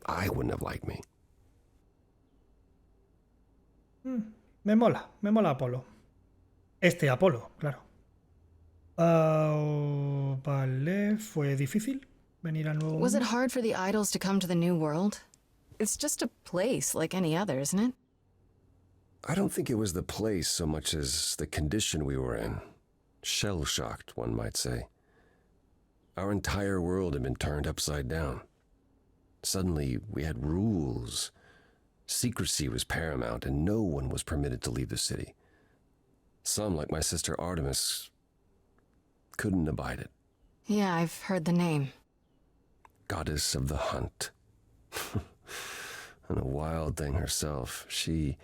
S4: I wouldn't have liked me.
S1: Me mola Apolo. Este Apolo, claro. Vale, ¿fue difícil venir al nuevo
S3: Was it
S1: mundo?
S3: hard for the idols to come to the new world? It's just a place like any other, isn't it?
S4: I don't think it was the place so much as the condition we were in. Shell-shocked, one might say. Our entire world had been turned upside down. Suddenly, we had rules. Secrecy was paramount, and no one was permitted to leave the city. Some, like my sister Artemis, couldn't abide it.
S3: Yeah, I've heard the name.
S4: Goddess of the hunt. And a wild thing herself. She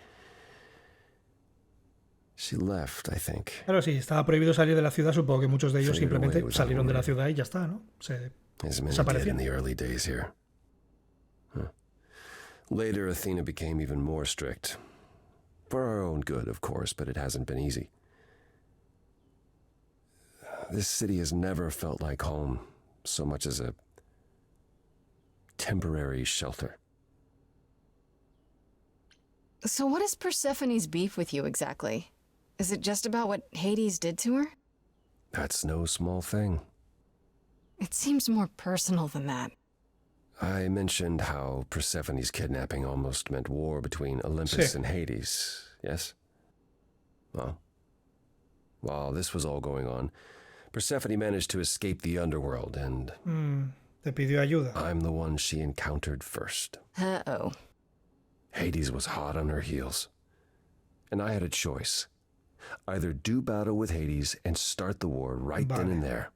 S4: left, I think.
S1: Claro, sí, estaba prohibido salir de la ciudad. Supongo que muchos de ellos
S4: Faded
S1: simplemente
S4: away without
S1: salieron de la
S4: word.
S1: ciudad y ya está, ¿no? Se
S4: As many did
S1: desaparecieron.
S4: in the early days here. Huh. Later, Athena became even more strict. For our own good, of course, but it hasn't been easy. This city has never felt like home, so much as a temporary shelter.
S3: So what is Persephone's beef with you exactly? Is it just about what Hades did to her?
S4: That's no small thing.
S3: It seems more personal than that.
S4: I mentioned how Persephone's kidnapping almost meant war between Olympus
S1: Sí.
S4: and Hades, yes? Well, while this was all going on, Persephone managed to escape the underworld, and
S1: Te pidió ayuda.
S4: I'm the one she encountered first.
S3: Uh-oh.
S4: Hades was hot on her heels, and I had a choice. Either do battle with Hades and start the war right then and there,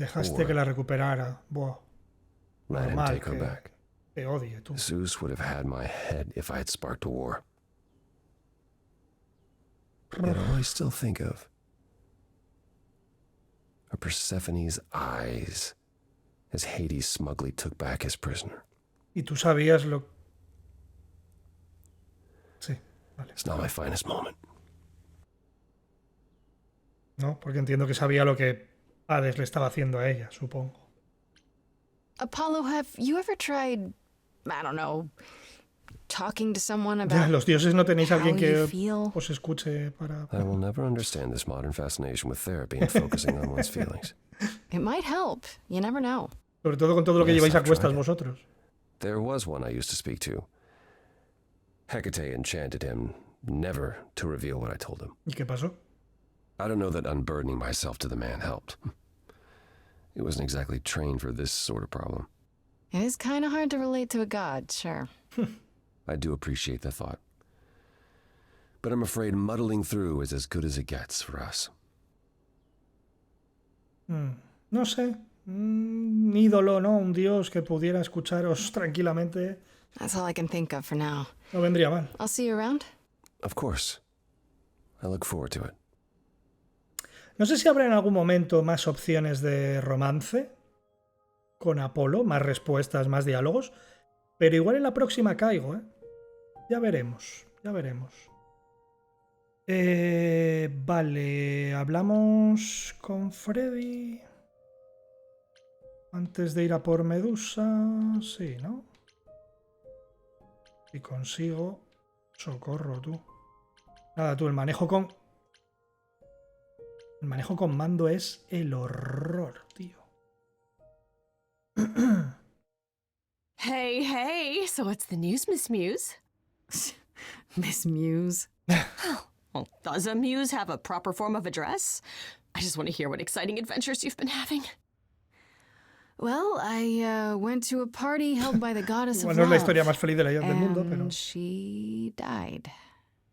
S1: Dejaste
S4: Or-
S1: que la recuperara. Buah,
S4: let him
S1: normal
S4: take her
S1: que
S4: back.
S1: te odie tú.
S4: Zeus would have had my head if I had sparked a war. Yet all I still think of are Persephone's eyes as Hades smugly took back his prisoner.
S1: Y tú sabías
S4: It's not my finest moment.
S1: No, porque entiendo que sabía lo que Hades le estaba haciendo a ella, supongo.
S3: Apollo, have you ever tried, I don't know, talking to someone
S1: Ya,
S3: about
S1: los dioses no tenéis a
S3: how
S1: alguien
S3: you
S1: que
S3: feel?
S1: os escuche para...
S4: I will never understand this modern fascination with therapy and focusing on one's feelings.
S3: It might help. You never know.
S1: Sobre todo con todo lo que
S4: Yes,
S1: lleváis a
S4: I've
S1: cuestas
S4: tried it.
S1: vosotros.
S4: There was one I used to speak to. Hecate enchanted him never to reveal what I told him.
S1: ¿Y qué pasó?
S4: I don't know that unburdening myself to the man helped. He wasn't exactly trained for this sort of problem.
S3: It is kind of hard to relate to a god, sure.
S4: I do appreciate the thought. But I'm afraid muddling through is as good as it gets for us.
S1: No sé. Un ídolo, ¿no? Un dios que pudiera escucharos tranquilamente.
S3: That's all I can think of for now.
S1: No vendría mal.
S3: I'll see you around.
S4: Of course. I look forward to it.
S1: No sé si habrá en algún momento más opciones de romance con Apolo, más respuestas, más diálogos, pero igual en la próxima caigo, ¿eh? Ya veremos, ya veremos. Vale, hablamos con Freddy antes de ir a por Medusa, sí, ¿no? Si consigo, socorro tú. Nada, tú, el manejo con mando es el horror, tío.
S10: Hey, so what's the news, Miss Muse?
S3: Miss Muse.
S10: Well, does a muse have a proper form of address? I just want to hear what exciting adventures you've been having.
S3: Well, I went to a party held by the goddess of
S1: Bueno, es la
S3: love,
S1: historia más feliz del mundo, pero...
S3: and she died.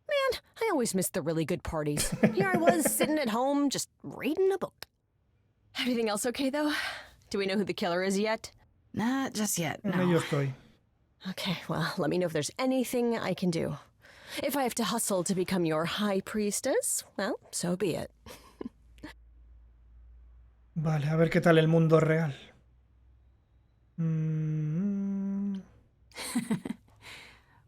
S10: Man, I always miss the really good parties. Here I was, sitting at home, just reading a book. Everything else okay, though? Do we know who the killer is yet?
S3: Not just yet,
S1: En ello
S3: no.
S1: estoy.
S10: Okay, well, let me know if there's anything I can do. If I have to hustle to become your high priestess, well, so be it.
S1: Vale, a ver qué tal el mundo real.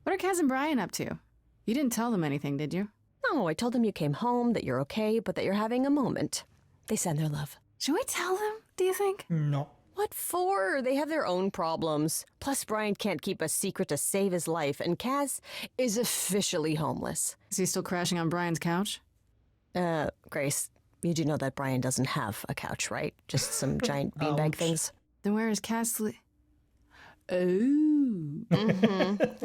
S3: What are Kaz and Brian up to? You didn't tell them anything, did you?
S10: Oh, I told them you came home, that you're okay, but that you're having a moment. They send their love.
S3: Should we tell them, do you think?
S1: No.
S10: What for? They have their own problems. Plus, Brian can't keep a secret to save his life, and Kaz is officially homeless.
S3: Is he still crashing on Brian's couch?
S10: Grace, you do know that Brian doesn't have a couch, right? Just some giant beanbag
S1: Ouch.
S10: things.
S3: Then where is Kaz Oh.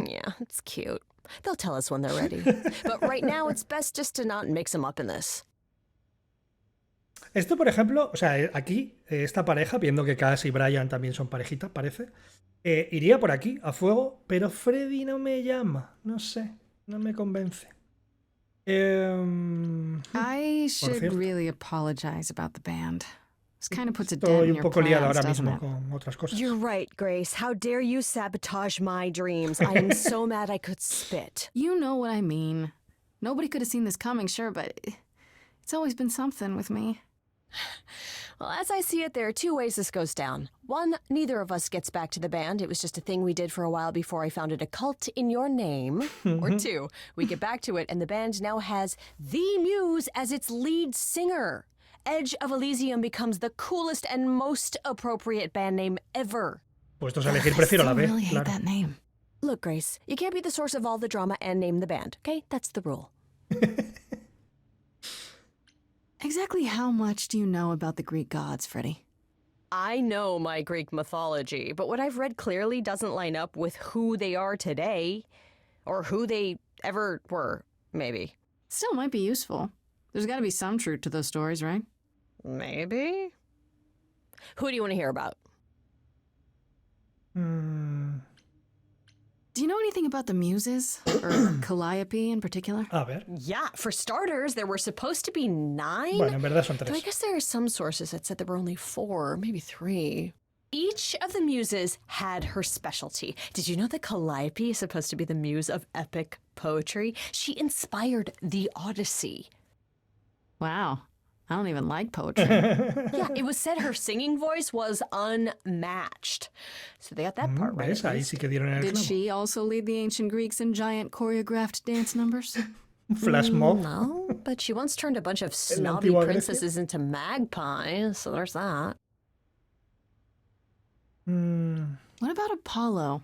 S10: Yeah, it's cute. They'll tell us when they're ready. But right now, it's best just to not mix them up in this.
S1: Esto, por ejemplo, o sea, aquí, esta pareja, viendo que Cass y Brian también son parejita, parece, iría por aquí, a fuego, pero Freddy no me llama, no sé, no me convence.
S3: I should
S1: cierto.
S3: really apologize about the band. This kind of puts a dent
S1: Estoy
S3: in
S1: un
S3: your
S1: poco liado
S3: plans,
S1: ahora
S3: doesn't
S1: mismo
S3: it?
S1: con otras cosas.
S10: You're right, Grace. How dare you sabotage my dreams? I am so mad I could spit.
S3: You know what I mean. Nobody could have seen this coming, sure, but it's always been something with me.
S10: Well, as I see it, there are two ways this goes down. One, neither of us gets back to the band. It was just a thing we did for a while before I founded a cult in your name. Or two, we get back to it and the band now has the Muse as its lead singer. Edge of Elysium becomes the coolest and most appropriate band name ever.
S1: Puestos a elegir, prefiero la
S3: I
S1: B,
S3: really hate
S1: claro.
S3: that name.
S10: Look, Grace, you can't be the source of all the drama and name the band, okay? That's the rule.
S3: Exactly how much do you know about the Greek gods, Freddie?
S10: I know my Greek mythology, but what I've read clearly doesn't line up with who they are today. Or who they ever were, maybe.
S3: Still might be useful. There's got to be some truth to those stories, right?
S10: Maybe? Who do you want to hear about?
S3: Do you know anything about the Muses? Or Calliope in particular?
S1: A ver.
S10: Yeah, for starters, there were supposed to be 9.
S1: Bueno, en verdad son
S10: Though I
S1: 3.
S10: guess there are some sources that said there were only 4, maybe 3. Each of the muses had her specialty. Did you know that Calliope is supposed to be the muse of epic poetry? She inspired the Odyssey.
S3: Wow. I don't even like poetry.
S10: Yeah, it was said her singing voice was unmatched. So they got that part right.
S1: ¿Ves? Ahí sí que dieron el
S3: Did
S1: clavo.
S3: she also lead the ancient Greeks in giant choreographed dance numbers?
S1: Flash mob.
S10: No, but she once turned a bunch of
S1: la
S10: snobby
S1: antigua Grecia.
S10: princesses into magpies, so there's that.
S3: What about Apollo?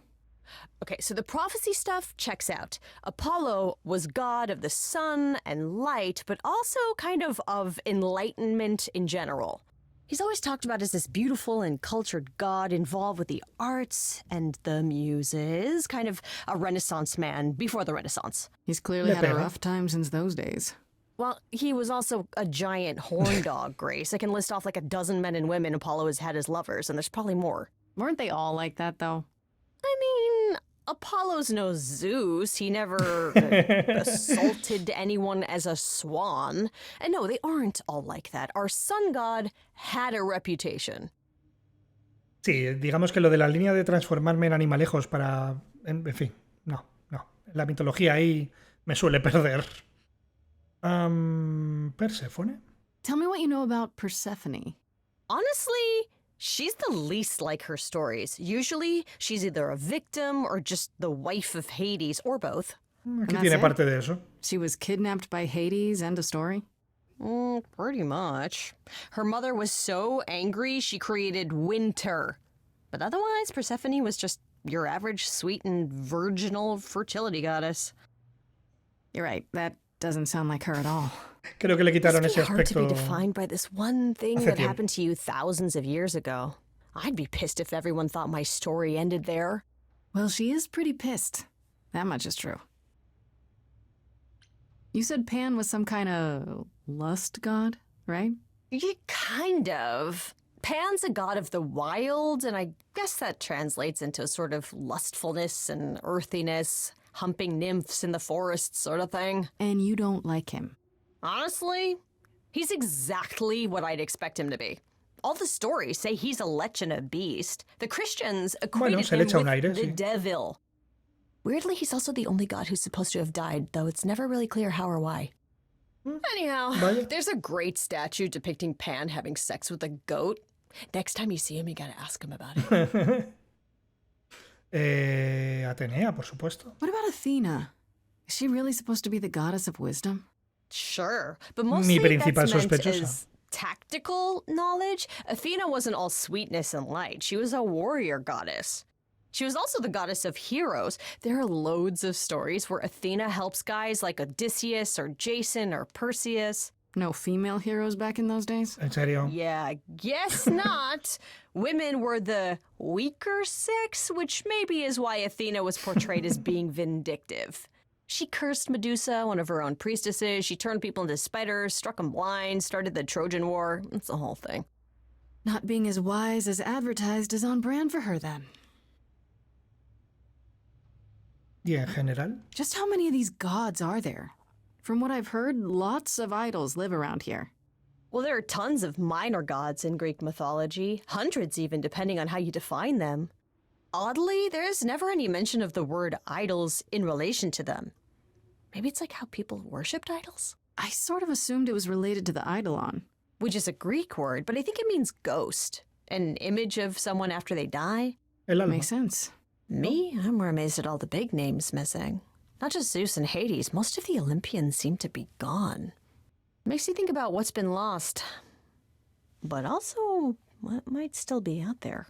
S10: Okay, so the prophecy stuff checks out. Apollo was god of the sun and light, but also kind of enlightenment in general. He's always talked about as this beautiful and cultured god involved with the arts and the muses, kind of a Renaissance man before the Renaissance.
S3: He's clearly
S1: Le
S3: had a
S1: pega.
S3: rough time since those days.
S10: Well, he was also a giant horn dog, Grace. I can list off like a dozen men and women Apollo has had as lovers, and there's probably more.
S3: Weren't they all like that, though?
S10: I mean, Apollo's no Zeus. He never assaulted anyone as a swan. And no, they aren't all like that. Our sun god had a reputation.
S1: Sí, digamos que lo de la línea de transformarme en animalejos para... En fin, no. La mitología ahí me suele perder. Perséfone.
S3: Tell me what you know about Persephone.
S10: Honestly, she's the least like her stories. Usually, she's either a victim or just the wife of Hades, or both.
S1: Aquí
S3: that's
S1: tiene
S3: it?
S1: parte de eso.
S3: She was kidnapped by Hades, end of story?
S10: Pretty much. Her mother was so angry, she created winter. But otherwise, Persephone was just your average sweet and virginal fertility goddess.
S3: You're right, that doesn't sound like her at all.
S1: Creo que le quitaron
S10: Must
S1: ese
S10: be hard to be
S1: aspecto.
S10: defined by this one thing
S1: hace
S10: that
S1: tiempo.
S10: happened to you thousands of years ago. I'd be pissed if everyone thought my story ended there.
S3: Well, she is pretty pissed. That much is true. You said Pan was some kind of lust god, right?
S10: Yeah, kind of. Pan's a god of the wild, and I guess that translates into a sort of lustfulness and earthiness, humping nymphs in the forest sort of thing.
S3: And you don't like him.
S10: Honestly, he's exactly what I'd expect him to be. All the stories say he's a lech and a beast. The Christians equated
S1: se le
S10: him
S1: echa un
S10: with
S1: aire,
S10: the
S1: sí.
S10: devil. Weirdly, he's also the only god who's supposed to have died, though it's never really clear how or why. Anyhow,
S1: Vaya.
S10: there's a great statue depicting Pan having sex with a goat. Next time you see him, you gotta ask him about it.
S1: Atenea, por supuesto.
S3: What about Athena? Is she really supposed to be the goddess of wisdom?
S10: Sure, but mostly
S1: principal
S10: that's meant
S1: sospechosa.
S10: as tactical knowledge. Athena wasn't all sweetness and light. She was a warrior goddess. She was also the goddess of heroes. There are loads of stories where Athena helps guys like Odysseus or Jason or Perseus.
S3: No female heroes back in those days?
S1: En serio.
S10: Yeah, guess not. Women were the weaker sex, which maybe is why Athena was portrayed as being vindictive. She cursed Medusa, one of her own priestesses. She turned people into spiders, struck them blind, started the Trojan War. It's the whole thing.
S3: Not being as wise as advertised is on brand for her then.
S1: Y en general.
S3: Just how many of these gods are there? From what I've heard, lots of idols live around here.
S10: Well, there are tons of minor gods in Greek mythology, hundreds even, depending on how you define them. Oddly, there's never any mention of the word idols in relation to them. Maybe it's like how people worshipped idols?
S3: I sort of assumed it was related to the eidolon.
S10: Which is a Greek word, but I think it means ghost. An image of someone after they die.
S1: El alma.
S3: Makes sense.
S10: Me? I'm more amazed at all the big names missing. Not just Zeus and Hades, most of the Olympians seem to be gone. Makes you think about what's been lost. But also, what might still be out there.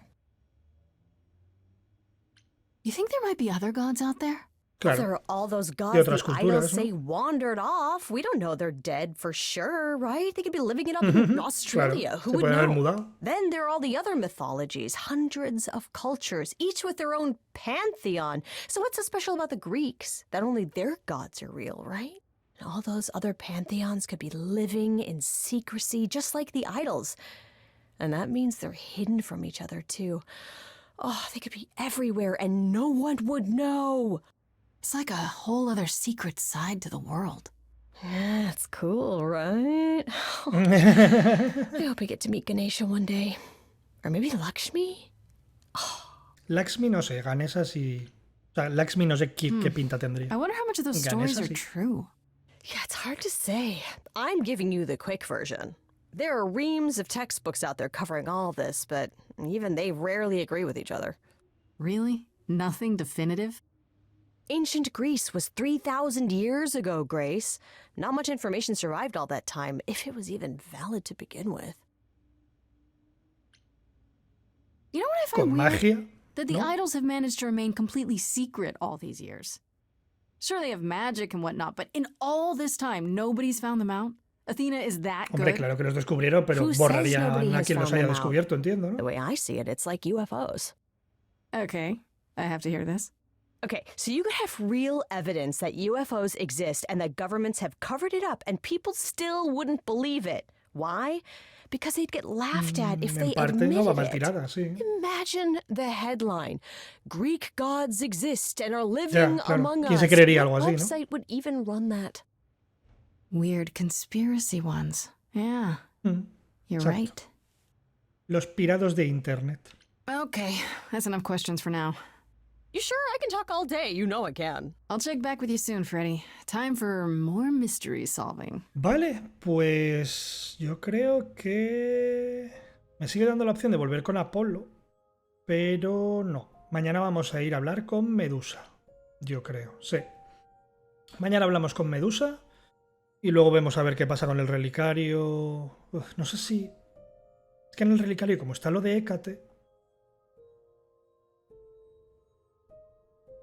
S3: You think there might be other gods out there?
S1: Claro.
S10: There are all those
S1: De
S10: gods
S1: otras
S10: the
S1: culturas,
S10: idols
S1: ¿no?
S10: say wandered off. We don't know they're dead for sure, right? They could be living it up in Australia.
S1: Claro.
S10: Who
S1: Se
S10: would
S1: pueden haber
S10: know?
S1: mudado.
S10: Then there are all the other mythologies, hundreds of cultures, each with their own pantheon. So what's so special about the Greeks? That only their gods are real, right? And all those other pantheons could be living in secrecy, just like the idols. And that means they're hidden from each other, too. Oh, they could be everywhere and no one would know.
S3: It's like a whole other secret side to the world.
S10: Yeah, that's cool, right? I hope I get to meet Ganesha one day. Or maybe Lakshmi?
S1: Lakshmi no sé, Ganesha sí. O sea, Lakshmi no sé qué pinta tendría.
S3: I wonder how much of those
S1: Ganesha
S3: stories are
S1: sí.
S3: true.
S10: Yeah, it's hard to say. I'm giving you the quick version. There are reams of textbooks out there covering all this, but even they rarely agree with each other.
S3: Really? Nothing definitive?
S10: Ancient Greece was 3,000 years ago, Grace. Not much information survived all that time, if it was even valid to begin with.
S3: You know what I find
S1: Con
S3: weird?
S1: magia,
S3: That the
S1: ¿no?
S3: idols have managed to remain completely secret all these years. Sure, they have magic and whatnot, but in all this time, nobody's found them out? Athena is that
S1: Hombre,
S3: good?
S1: claro que los descubrieron, pero
S10: Who says
S1: borrarían
S10: nobody
S1: a
S10: has
S1: quien los
S10: found
S1: haya
S10: them out?
S1: descubierto, entiendo,
S10: The
S1: ¿no?
S10: way I see it, it's like UFOs.
S3: Okay, I have to hear this.
S10: Okay, so you could have real evidence that UFOs exist and that governments have covered it up and people still wouldn't believe it. Why? Because they'd get laughed at if
S1: En
S10: they
S1: parte no va mal
S10: admitted it.
S1: tirada, sí.
S10: Imagine the headline. Greek gods exist and are living
S1: Ya, claro.
S10: among
S1: ¿Quién
S10: us.
S1: se creería
S10: What
S1: algo así, no?
S10: website would even run that?
S3: Weird conspiracy ones. Yeah, you're
S1: Exacto.
S3: right.
S1: Los pirados de Internet.
S3: Okay, that's enough questions for now.
S10: You sure? I can talk all day. You know I can.
S3: I'll check back with you soon, Freddy. Time for more mystery solving.
S1: Vale, pues yo creo que me sigue dando la opción de volver con Apolo, pero no. Mañana vamos a ir a hablar con Medusa, yo creo, sí. Mañana hablamos con Medusa y luego vemos a ver qué pasa con el relicario. Uf, no sé si... Es que en el relicario, como está lo de Hécate,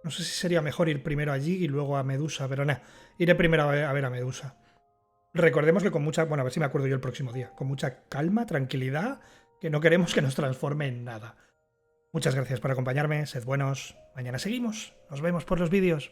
S1: no sé si sería mejor ir primero allí y luego a Medusa, pero nada, iré primero a ver a Medusa. Recordemos que con mucha... Bueno, a ver si me acuerdo yo el próximo día. Con mucha calma, tranquilidad, que no queremos que nos transforme en nada. Muchas gracias por acompañarme, sed buenos. Mañana seguimos. Nos vemos por los vídeos.